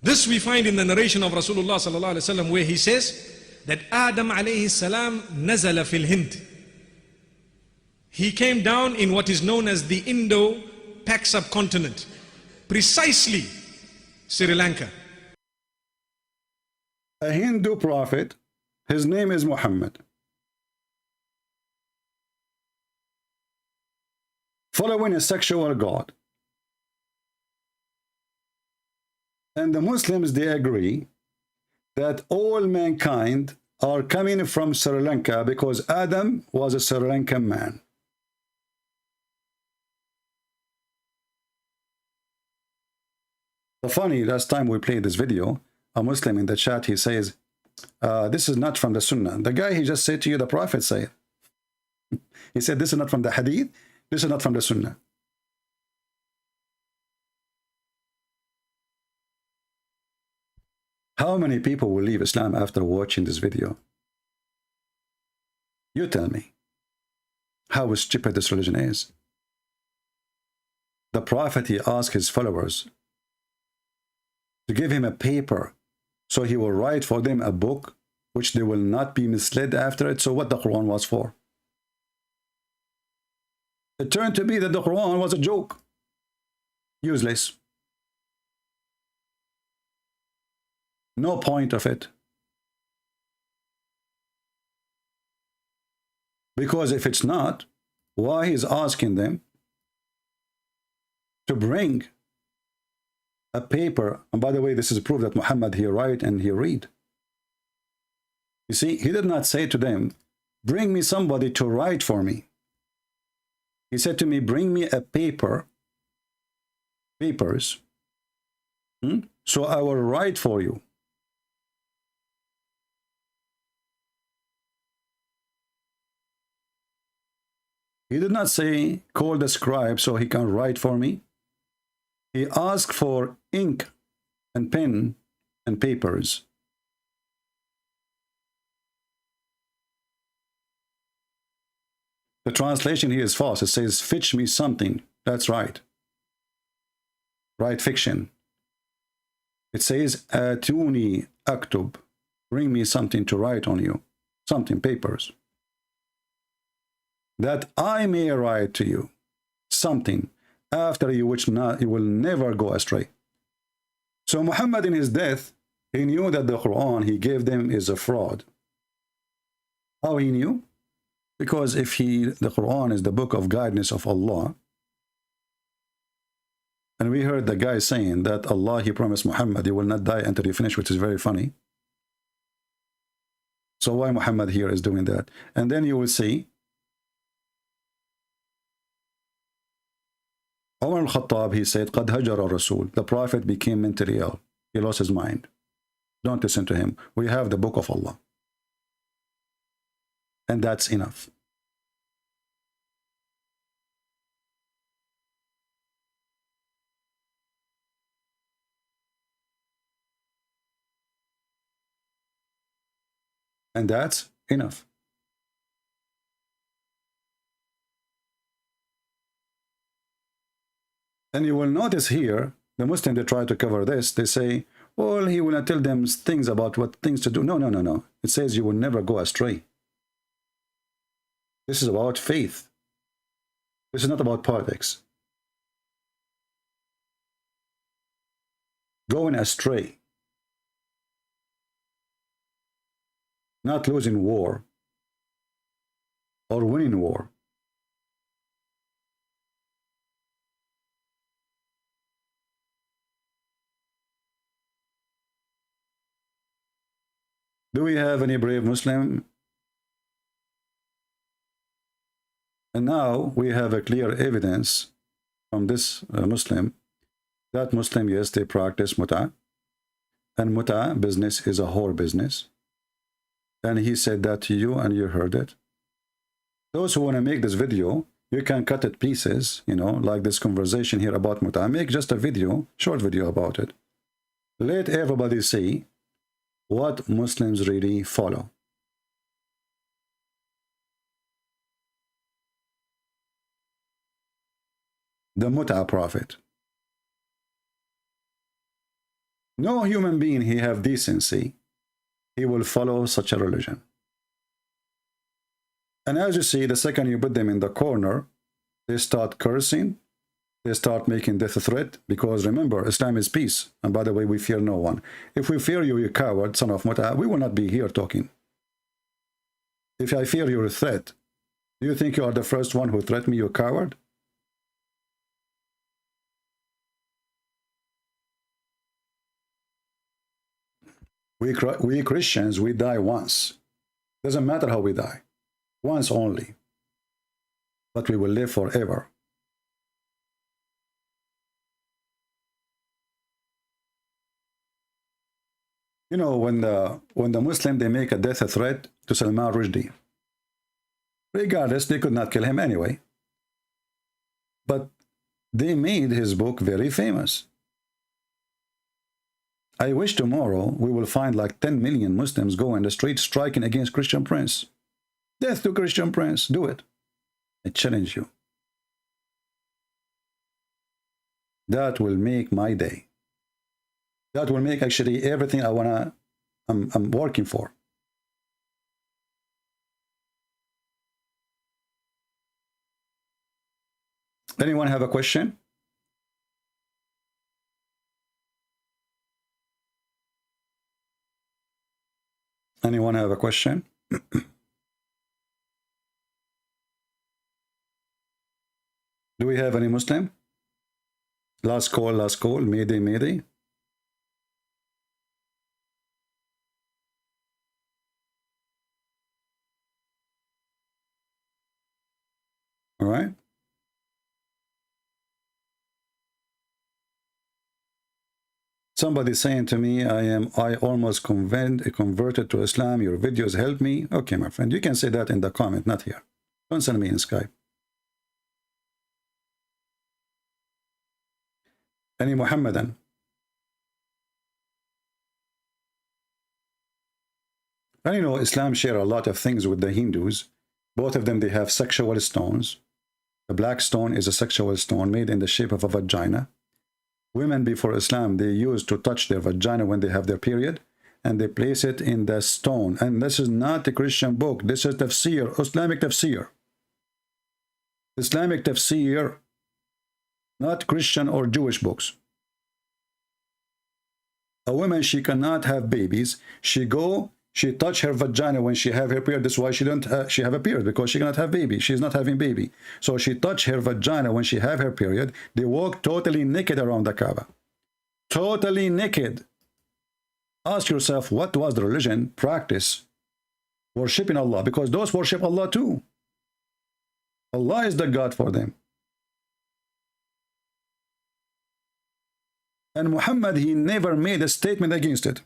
Speaker 10: This we find in the narration of Rasulullah sallallahu alaihi wasallam, where he says that Adam alayhi salam nazala fil Hind. He came down in what is known as the Indo-Pak subcontinent, precisely Sri Lanka.
Speaker 7: A Hindu prophet, his name is Muhammad, following a sexual god. And the Muslims, they agree that all mankind are coming from Sri Lanka because Adam was a Sri Lankan man. So funny, last time we played this video, a Muslim in the chat, he says, this is not from the Sunnah. The guy, he just said to you, the Prophet said. He said, this is not from the Hadith, this is not from the Sunnah. How many people will leave Islam after watching this video? You tell me how stupid this religion is. The Prophet, he asked his followers to give him a paper so he will write for them a book which they will not be misled after it. So what the Quran was for? It turned to be that the Quran was a joke. Useless. No point of it. Because if it's not, why he's asking them to bring a paper? And by the way, this is proof that Muhammad, he write and he read. You see, he did not say to them, bring me somebody to write for me. He said to me, bring me a papers, so I will write for you. He did not say, call the scribe so he can write for me. He asked for ink and pen and papers. The translation here is false. It says, fetch me something. That's right. Write fiction. It says, atuni aktub. Bring me something to write on you. Something, papers. That I may write to you something after you which you will never go astray. So Muhammad in his death, he knew that the Quran he gave them is a fraud. How he knew? Because if the Quran is the book of guidance of Allah, and we heard the guy saying that Allah, he promised Muhammad, you will not die until you finish, which is very funny. So why Muhammad here is doing that? And then you will see Umar al-Khattab, he said, قَدْ هَجَرَ الرَّسُولِ. The Prophet became mentally ill. He lost his mind. Don't listen to him. We have the book of Allah. And that's enough. And that's enough. And you will notice here, the Muslims, they try to cover this. They say, well, he will not tell them things about what things to do. No, no, no, no. It says you will never go astray. This is about faith. This is not about politics. Going astray. Not losing war or winning war. Do we have any brave Muslim? And now we have a clear evidence from this Muslim, that Muslim, yes, they practice muta, and muta business is a whore business. And he said that to you and you heard it. Those who want to make this video, you can cut it pieces, you know, like this conversation here about muta. Make just a video, short video about it. Let everybody see what Muslims really follow. The muta prophet. No human being he have decency, he will follow such a religion. And as you see, the second you put them in the corner, they start cursing, they start making death threat, because remember, Islam is peace. And by the way, we fear no one. If we fear you, you coward, son of muta, we will not be here talking. If I fear your threat, do you think you are the first one who threatened me, you coward? We Christians, we die once. Doesn't matter how we die. Once only. But we will live forever. You know, when the Muslim, they make a death threat to Salman Rushdie. Regardless, they could not kill him anyway. But they made his book very famous. I wish tomorrow we will find like 10 million Muslims go in the street striking against Christian Prince. Death to Christian Prince. Do it. I challenge you. That will make my day. That will make actually everything I'm working for. Anyone have a question? Anyone have a question? Do we have any Muslim? Last call, Mayday, Mayday. All right. Somebody saying to me, I almost converted to Islam. Your videos helped me. Okay, my friend, you can say that in the comment, not here. Don't send me in Skype. Any Muhammadan? And you know, Islam share a lot of things with the Hindus. Both of them, they have sexual stones. The black stone is a sexual stone made in the shape of a vagina. Women before Islam, they used to touch their vagina when they have their period, and they place it in the stone. And this is not a Christian book. This is tafsir, Islamic tafsir. Islamic tafsir, not Christian or Jewish books. A woman, she cannot have babies. She touch her vagina when she have her period. That's why she have a period, because she cannot have baby. She's not having baby. So she touch her vagina when she have her period. They walk totally naked around the Kaaba. Totally naked. Ask yourself, what was the religion practice? Worshipping Allah, because those worship Allah too. Allah is the God for them. And Muhammad, he never made a statement against it.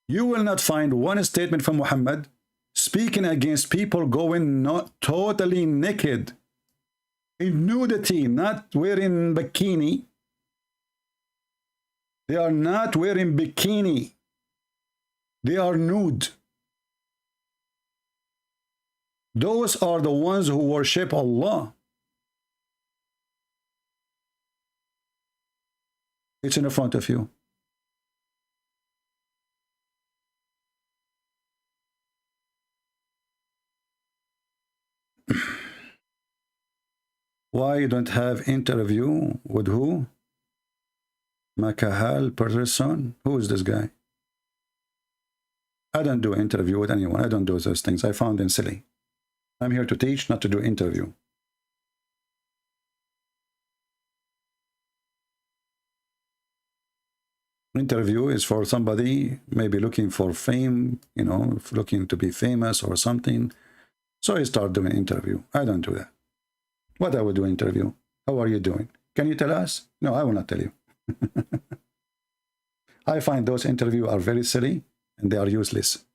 Speaker 7: You will not find one statement from Muhammad speaking against people going not totally naked, in nudity, not wearing bikini. They are not wearing bikini. They are nude. Those are the ones who worship Allah. It's in front of you. Why you don't have interview with who? Makahal Patterson? Who is this guy? I don't do interview with anyone. I don't do those things. I found them silly. I'm here to teach, not to do interview. Interview is for somebody maybe looking for fame, you know, looking to be famous or something. So he start doing interview. I don't do that. What I would do interview? How are you doing? Can you tell us? No, I will not tell you. I find those interviews are very silly and they are useless.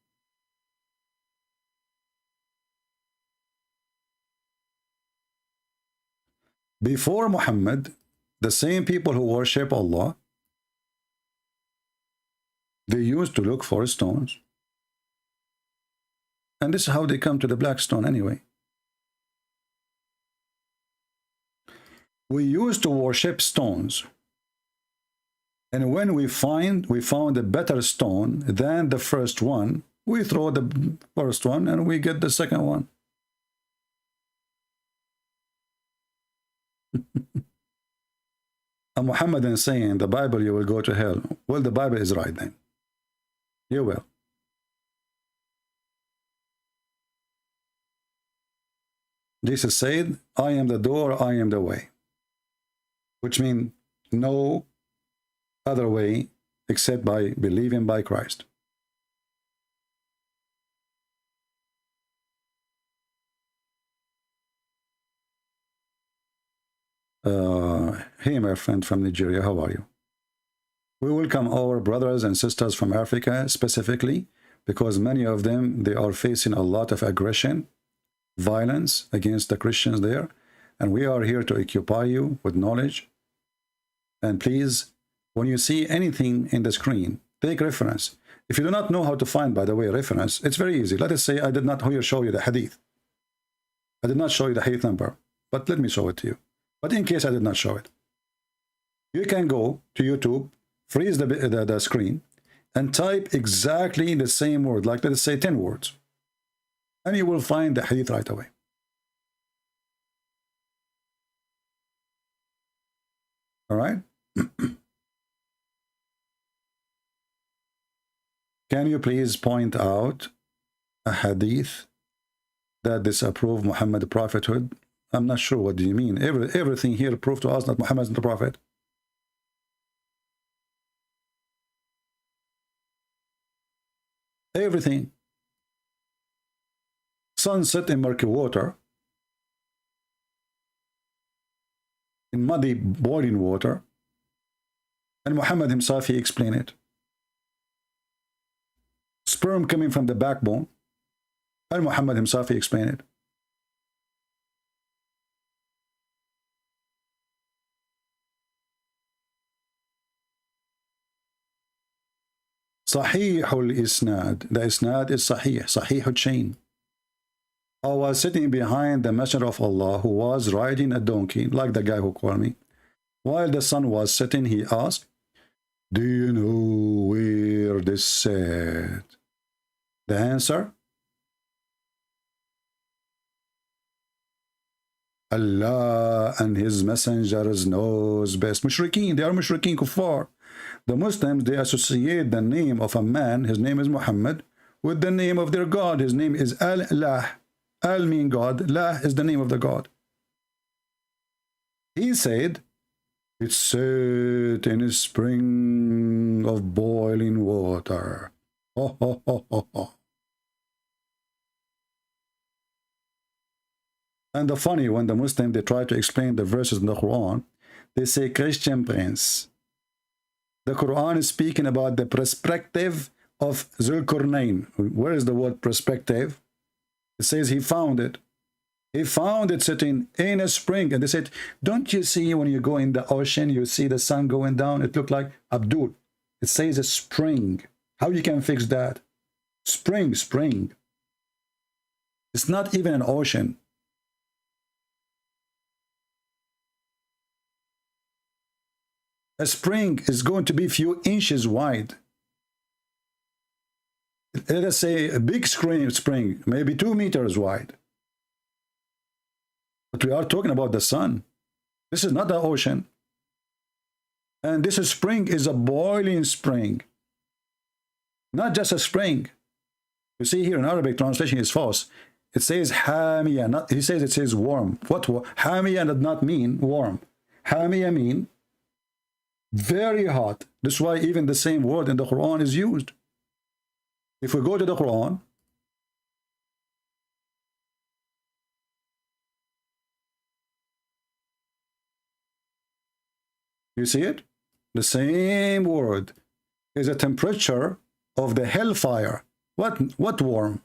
Speaker 7: Before Muhammad, the same people who worship Allah, they used to look for stones. And this is how they come to the black stone anyway. We used to worship stones. And when we found a better stone than the first one, we throw the first one and we get the second one. A Muhammadan saying, the Bible, you will go to hell. Well, the Bible is right then. You will. Jesus said, I am the door, I am the way. Which means no other way except by believing by Christ. Hey, my friend from Nigeria, how are you? We welcome our brothers and sisters from Africa specifically because many of them, they are facing a lot of aggression, violence against the Christians there. And we are here to occupy you with knowledge. And please, when you see anything in the screen, take reference. If you do not know how to find, by the way, reference, it's very easy. Let us say I did not show you the hadith. I did not show you the hadith number, but let me show it to you. But in case I did not show it, you can go to YouTube, freeze the screen, and type exactly the same word, like let's say 10 words. And you will find the hadith right away. All right? Can you please point out a hadith that disapprove Muhammad prophethood? I'm not sure what do you mean. Everything here proved to us that Muhammad is the prophet. Everything. Sunset in murky water, in muddy boiling water, and Muhammad himself, he explained it. Sperm coming from the backbone, and Muhammad himself, he explained it. Sahih al-Isnad. The Isnad is Sahih. Sahih al-Chain. I was sitting behind the Messenger of Allah who was riding a donkey, like the guy who called me. While the sun was setting, he asked, do you know where this said? The answer? Allah and His messengers knows best. Mushrikeen, they are Mushrikeen kuffar. The Muslims, they associate the name of a man, his name is Muhammad, with the name of their God. His name is Al-Lah. Al means God. Lah is the name of the God. He said, it's set in a spring of boiling water. Oh, oh, oh, oh, oh. And the funny, when the Muslims, they try to explain the verses in the Quran, they say, Christian prince. The Quran is speaking about the perspective of Zulkarnain. Where is the word perspective? It says he found it. He found it sitting in a spring. And they said, don't you see when you go in the ocean, you see the sun going down? It looked like Abdul. It says a spring. How you can fix that? Spring, spring. It's not even an ocean. A spring is going to be a few inches wide. Let us say a big spring, maybe 2 meters wide. But we are talking about the sun. This is not the ocean. And this spring is a boiling spring. Not just a spring. You see here in Arabic translation is false. It says hamiya. He says it says warm. What hamiya does not mean warm. Hamiya mean Very hot. That's why even the same word in the Quran is used. If we go to the Quran, you see it? The same word is a temperature of the hellfire. What warm?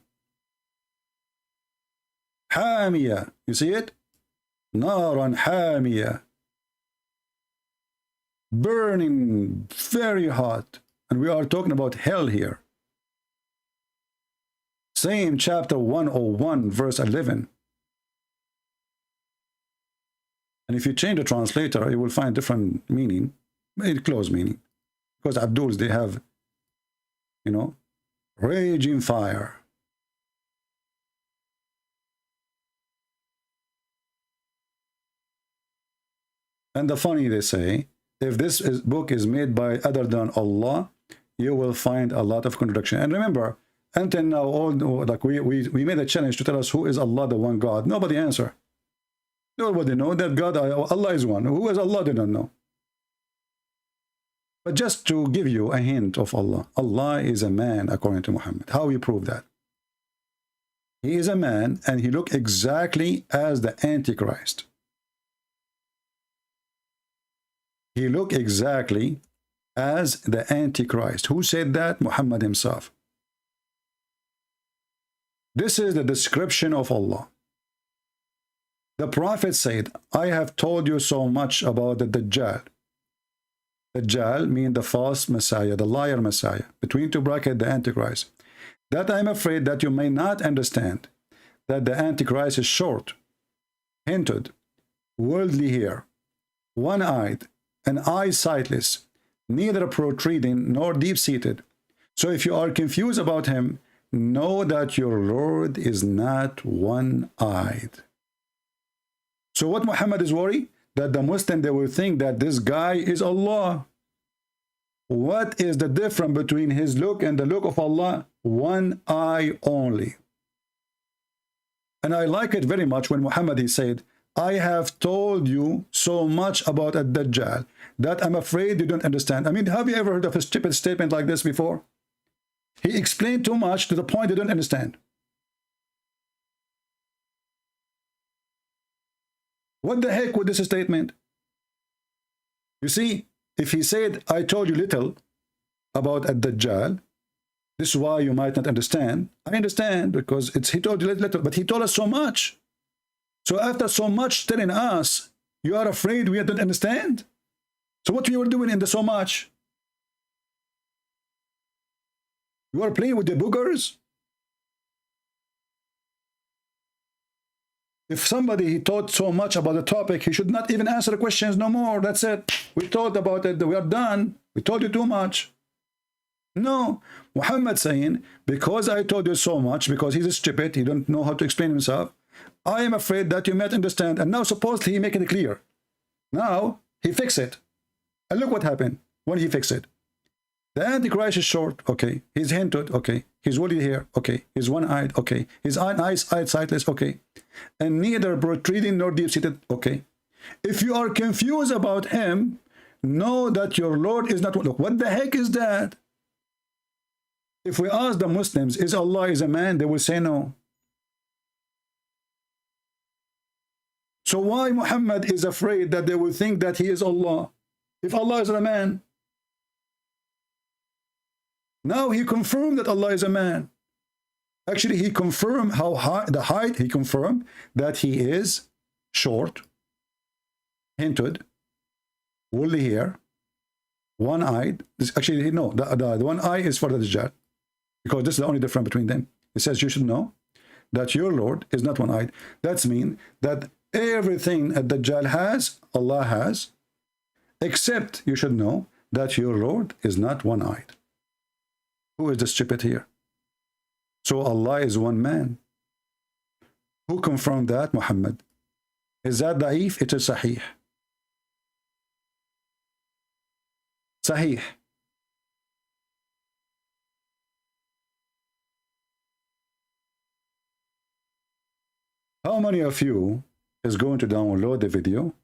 Speaker 7: Hamiya. You see it? Naran hamiya. Burning, very hot. And we are talking about hell here. Same chapter 101, verse 11. And if you change the translator, you will find different meaning, very close meaning. Because Abduls, they have, you know, raging fire. And the funny, they say, if this book is made by other than Allah, you will find a lot of contradiction. And remember, until now, all like we made a challenge to tell us who is Allah, the one God. Nobody answer. Nobody know that God, Allah is one. Who is Allah? They don't know. But just to give you a hint of Allah, Allah is a man according to Muhammad. How we prove that? He is a man and he looked exactly as the Antichrist. He looked exactly as the Antichrist. Who said that? Muhammad himself. This is the description of Allah. The Prophet said, I have told you so much about the Dajjal. Dajjal means the false Messiah, the liar Messiah, between two brackets, the Antichrist, that I am afraid that you may not understand that the Antichrist is short, hinted, worldly hair, one-eyed, and eyes sightless, neither protruding nor deep-seated. So if you are confused about him, know that your Lord is not one-eyed. So what Muhammad is worried? That the Muslim, they will think that this guy is Allah. What is the difference between his look and the look of Allah? One eye only. And I like it very much when Muhammad, he said, I have told you so much about a Dajjal that I'm afraid you don't understand. I mean, have you ever heard of a stupid statement like this before? He explained too much to the point you don't understand. What the heck with this statement? You see, if he said, I told you little about a Dajjal, this is why you might not understand. I understand because he told you little, but he told us so much. So after so much telling us, you are afraid we don't understand? So what you were doing in the so much? You are playing with the boogers? If somebody he taught so much about the topic, he should not even answer the questions no more. That's it. We thought about it. We are done. We told you too much. No. Muhammad saying, because I told you so much, because he's stupid, he don't know how to explain himself, I am afraid that you might understand. And now supposedly he make it clear. Now he fix it. And look what happened when he fixed it. The Antichrist is short, okay. He's hinted, okay. He's woolly hair, okay. He's one-eyed, okay. His eyes sightless, okay. And neither protruding nor deep-seated, okay. If you are confused about him, know that your Lord is not one. Look, what the heck is that? If we ask the Muslims, is Allah is a man? They will say no. So why Muhammad is afraid that they will think that he is Allah? If Allah is a man. Now he confirmed that Allah is a man. Actually, he confirmed how high the height. He confirmed that he is short, hinted, woolly hair, one-eyed. Actually, no, the one eye is for the Dajjal, because this is the only difference between them. It says you should know that your Lord is not one-eyed. That means that everything that Dajjal has, Allah has, except you should know that your Lord is not one-eyed. Who is the stupid here? So Allah is one man. Who confirmed that? Muhammad. Is that da'if? It is sahih. Sahih. How many of you is going to download the video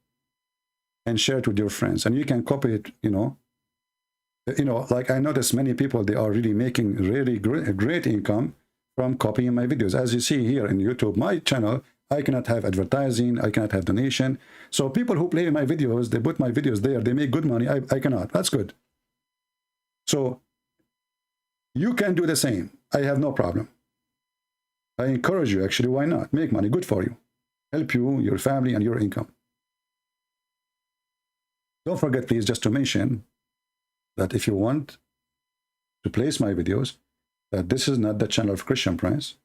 Speaker 7: and share it with your friends. And you can copy it, you know, like I notice many people, they are really making really great income from copying my videos. As you see here in YouTube, my channel, I cannot have advertising, I cannot have donation. So people who play my videos, they put my videos there, they make good money. I cannot. That's good. So you can do the same. I have no problem. I encourage you, actually. Why not? Make money. Good for you. Help you, your family, and your income. Don't forget, please, just to mention that if you want to place my videos, that this is not the channel of Christian Prince.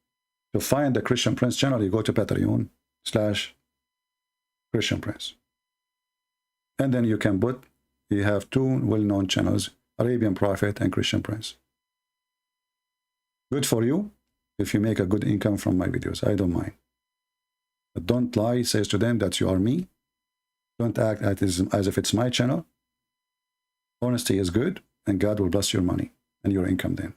Speaker 7: To find the Christian Prince channel, you go to Patreon/Christian Prince. And then you can put, you have two well-known channels, Arabian Prophet and Christian Prince. Good for you if you make a good income from my videos. I don't mind. But don't lie, says to them that you are me. Don't act as if it's my channel. Honesty is good, and God will bless your money and your income then.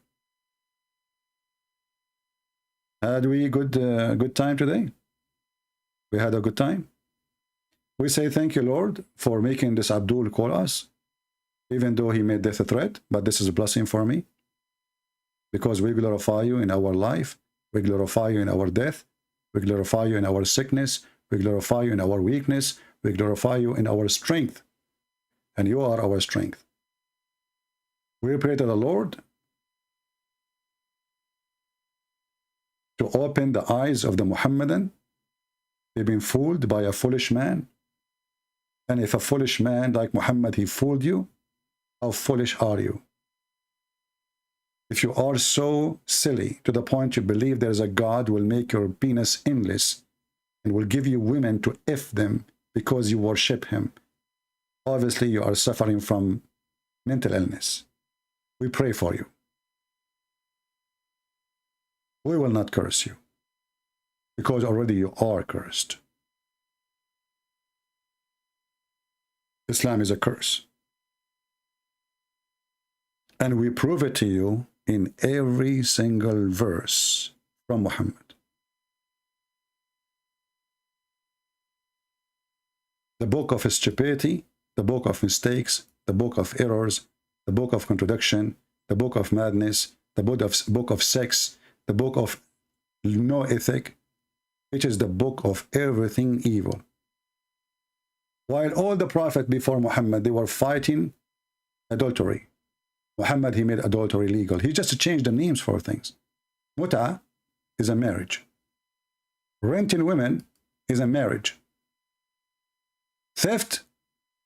Speaker 7: Had we good time today? We had a good time. We say thank you, Lord, for making this Abdul call us, even though he made death a threat, but this is a blessing for me, because we glorify you in our life, we glorify you in our death, we glorify you in our sickness, we glorify you in our weakness, we glorify you in our strength, and you are our strength. We pray to the Lord to open the eyes of the Muhammadan. They've been fooled by a foolish man. And if a foolish man like Muhammad, he fooled you, how foolish are you? If you are so silly to the point you believe there is a God who will make your penis endless and will give you women to F them because you worship him, obviously you are suffering from mental illness. We pray for you. We will not curse you, because already you are cursed. Islam is a curse. And we prove it to you in every single verse from Muhammad. The book of stupidity, the book of mistakes, the book of errors, the book of contradiction, the book of madness, the book of sex, the book of no ethic. It is the book of everything evil. While all the prophets before Muhammad, they were fighting adultery. Muhammad, he made adultery legal. He just changed the names for things. Muta is a marriage. Renting women is a marriage. Theft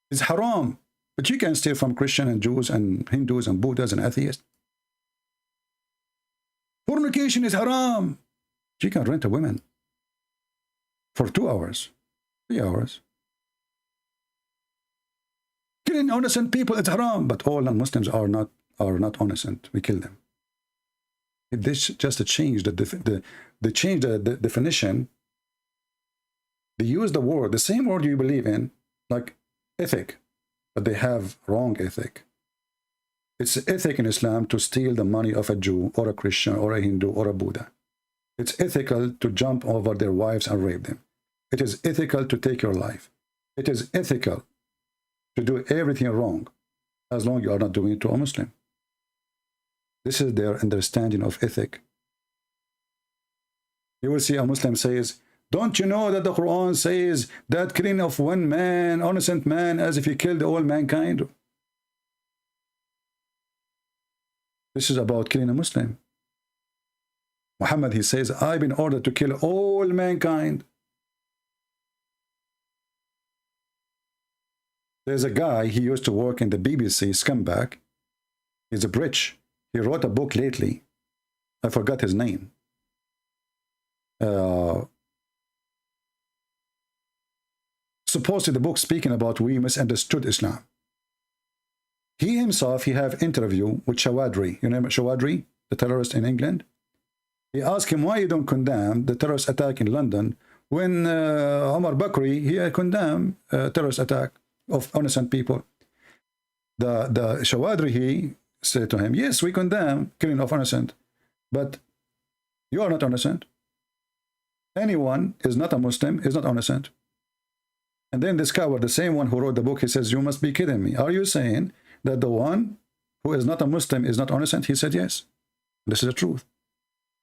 Speaker 7: is haram. But you can steal from Christians and Jews and Hindus and Buddhas and atheists. Fornication is haram. You can rent a woman for 2 hours, 3 hours. Killing innocent people is haram, but all non-Muslims are not innocent. We kill them. This just changed they changed the definition. They use the word, the same word you believe in, like ethic, but they have wrong ethic. It's ethic in Islam to steal the money of a Jew or a Christian or a Hindu or a Buddha. It's ethical to jump over their wives and rape them. It is ethical to take your life. It is ethical to do everything wrong, as long as you are not doing it to a Muslim. This is their understanding of ethic. You will see a Muslim says, don't you know that the Quran says that killing of one man, innocent man, as if he killed all mankind? This is about killing a Muslim. Muhammad, he says, I've been ordered to kill all mankind. There's a guy, he used to work in the BBC, scumbag. He's a British. He wrote a book lately. I forgot his name. Supposedly the book speaking about we misunderstood Islam. He himself, he have interview with Shawadri. You know Shawadri, the terrorist in England? He asked him why you don't condemn the terrorist attack in London when Omar Bakri, he condemned terrorist attack of innocent people. The Shawadri, he said to him, yes, we condemn killing of innocent, but you are not innocent. Anyone is not a Muslim, is not innocent. And then discover the same one who wrote the book, he says, you must be kidding me. Are you saying that the one who is not a Muslim is not innocent? He said, yes. This is the truth.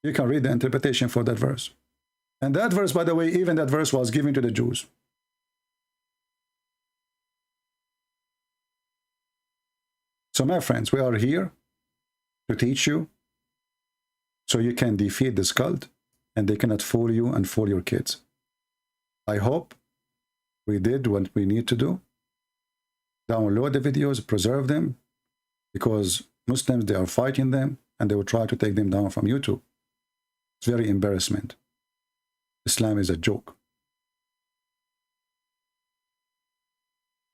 Speaker 7: You can read the interpretation for that verse. And that verse, by the way, even that verse was given to the Jews. So my friends, we are here to teach you so you can defeat this cult and they cannot fool you and fool your kids. I hope we did what we need to do. Download the videos, preserve them, because Muslims, they are fighting them and they will try to take them down from YouTube. It's very embarrassment. Islam is a joke.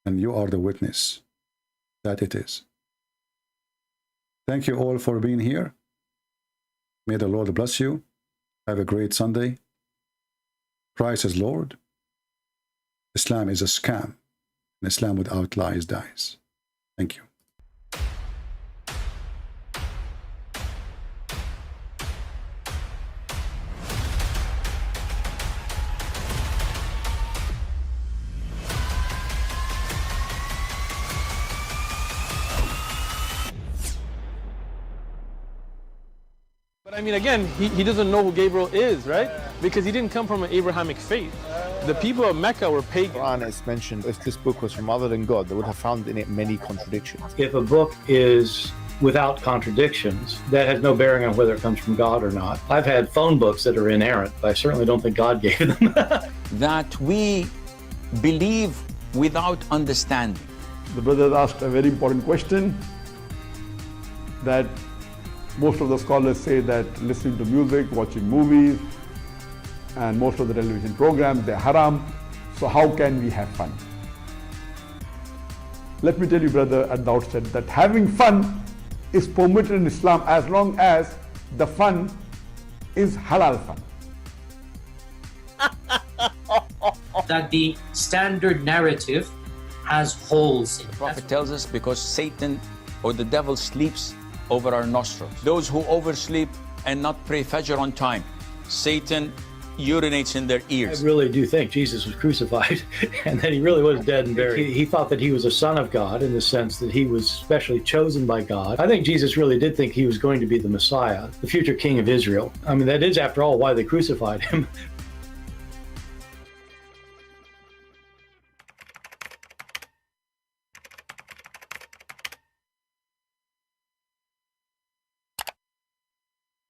Speaker 7: And you are the witness that it is. Thank you all for being here. May the Lord bless you. Have a great Sunday. Christ is Lord. Islam is a scam. And Islam without lies dies. Thank you.
Speaker 1: But I mean, again, he doesn't know who Gabriel is, right? Because he didn't come from an Abrahamic faith. The people of Mecca were pagan.
Speaker 2: Quran is mentioned. If this book was from other than God, they would have found in it many contradictions.
Speaker 3: If a book is without contradictions, that has no bearing on whether it comes from God or not. I've had phone books that are inerrant, but I certainly don't think God gave them.
Speaker 4: That we believe without understanding.
Speaker 5: The brother asked a very important question, that most of the scholars say that listening to music, watching movies, and most of the television programs, they're haram. So how can we have fun? Let me tell you, brother, at the outset, that having fun is permitted in Islam as long as the fun is halal fun.
Speaker 6: That the standard narrative has holes in it.
Speaker 4: The Prophet tells us because Satan or the devil sleeps over our nostrils. Those who oversleep and not pray Fajr on time, Satan urinates in their ears.
Speaker 3: I really do think Jesus was crucified and that he really was dead and buried. He thought that he was a son of God in the sense that he was specially chosen by God. I think Jesus really did think he was going to be the Messiah, the future king of Israel. I mean, that is, after all, why they crucified him.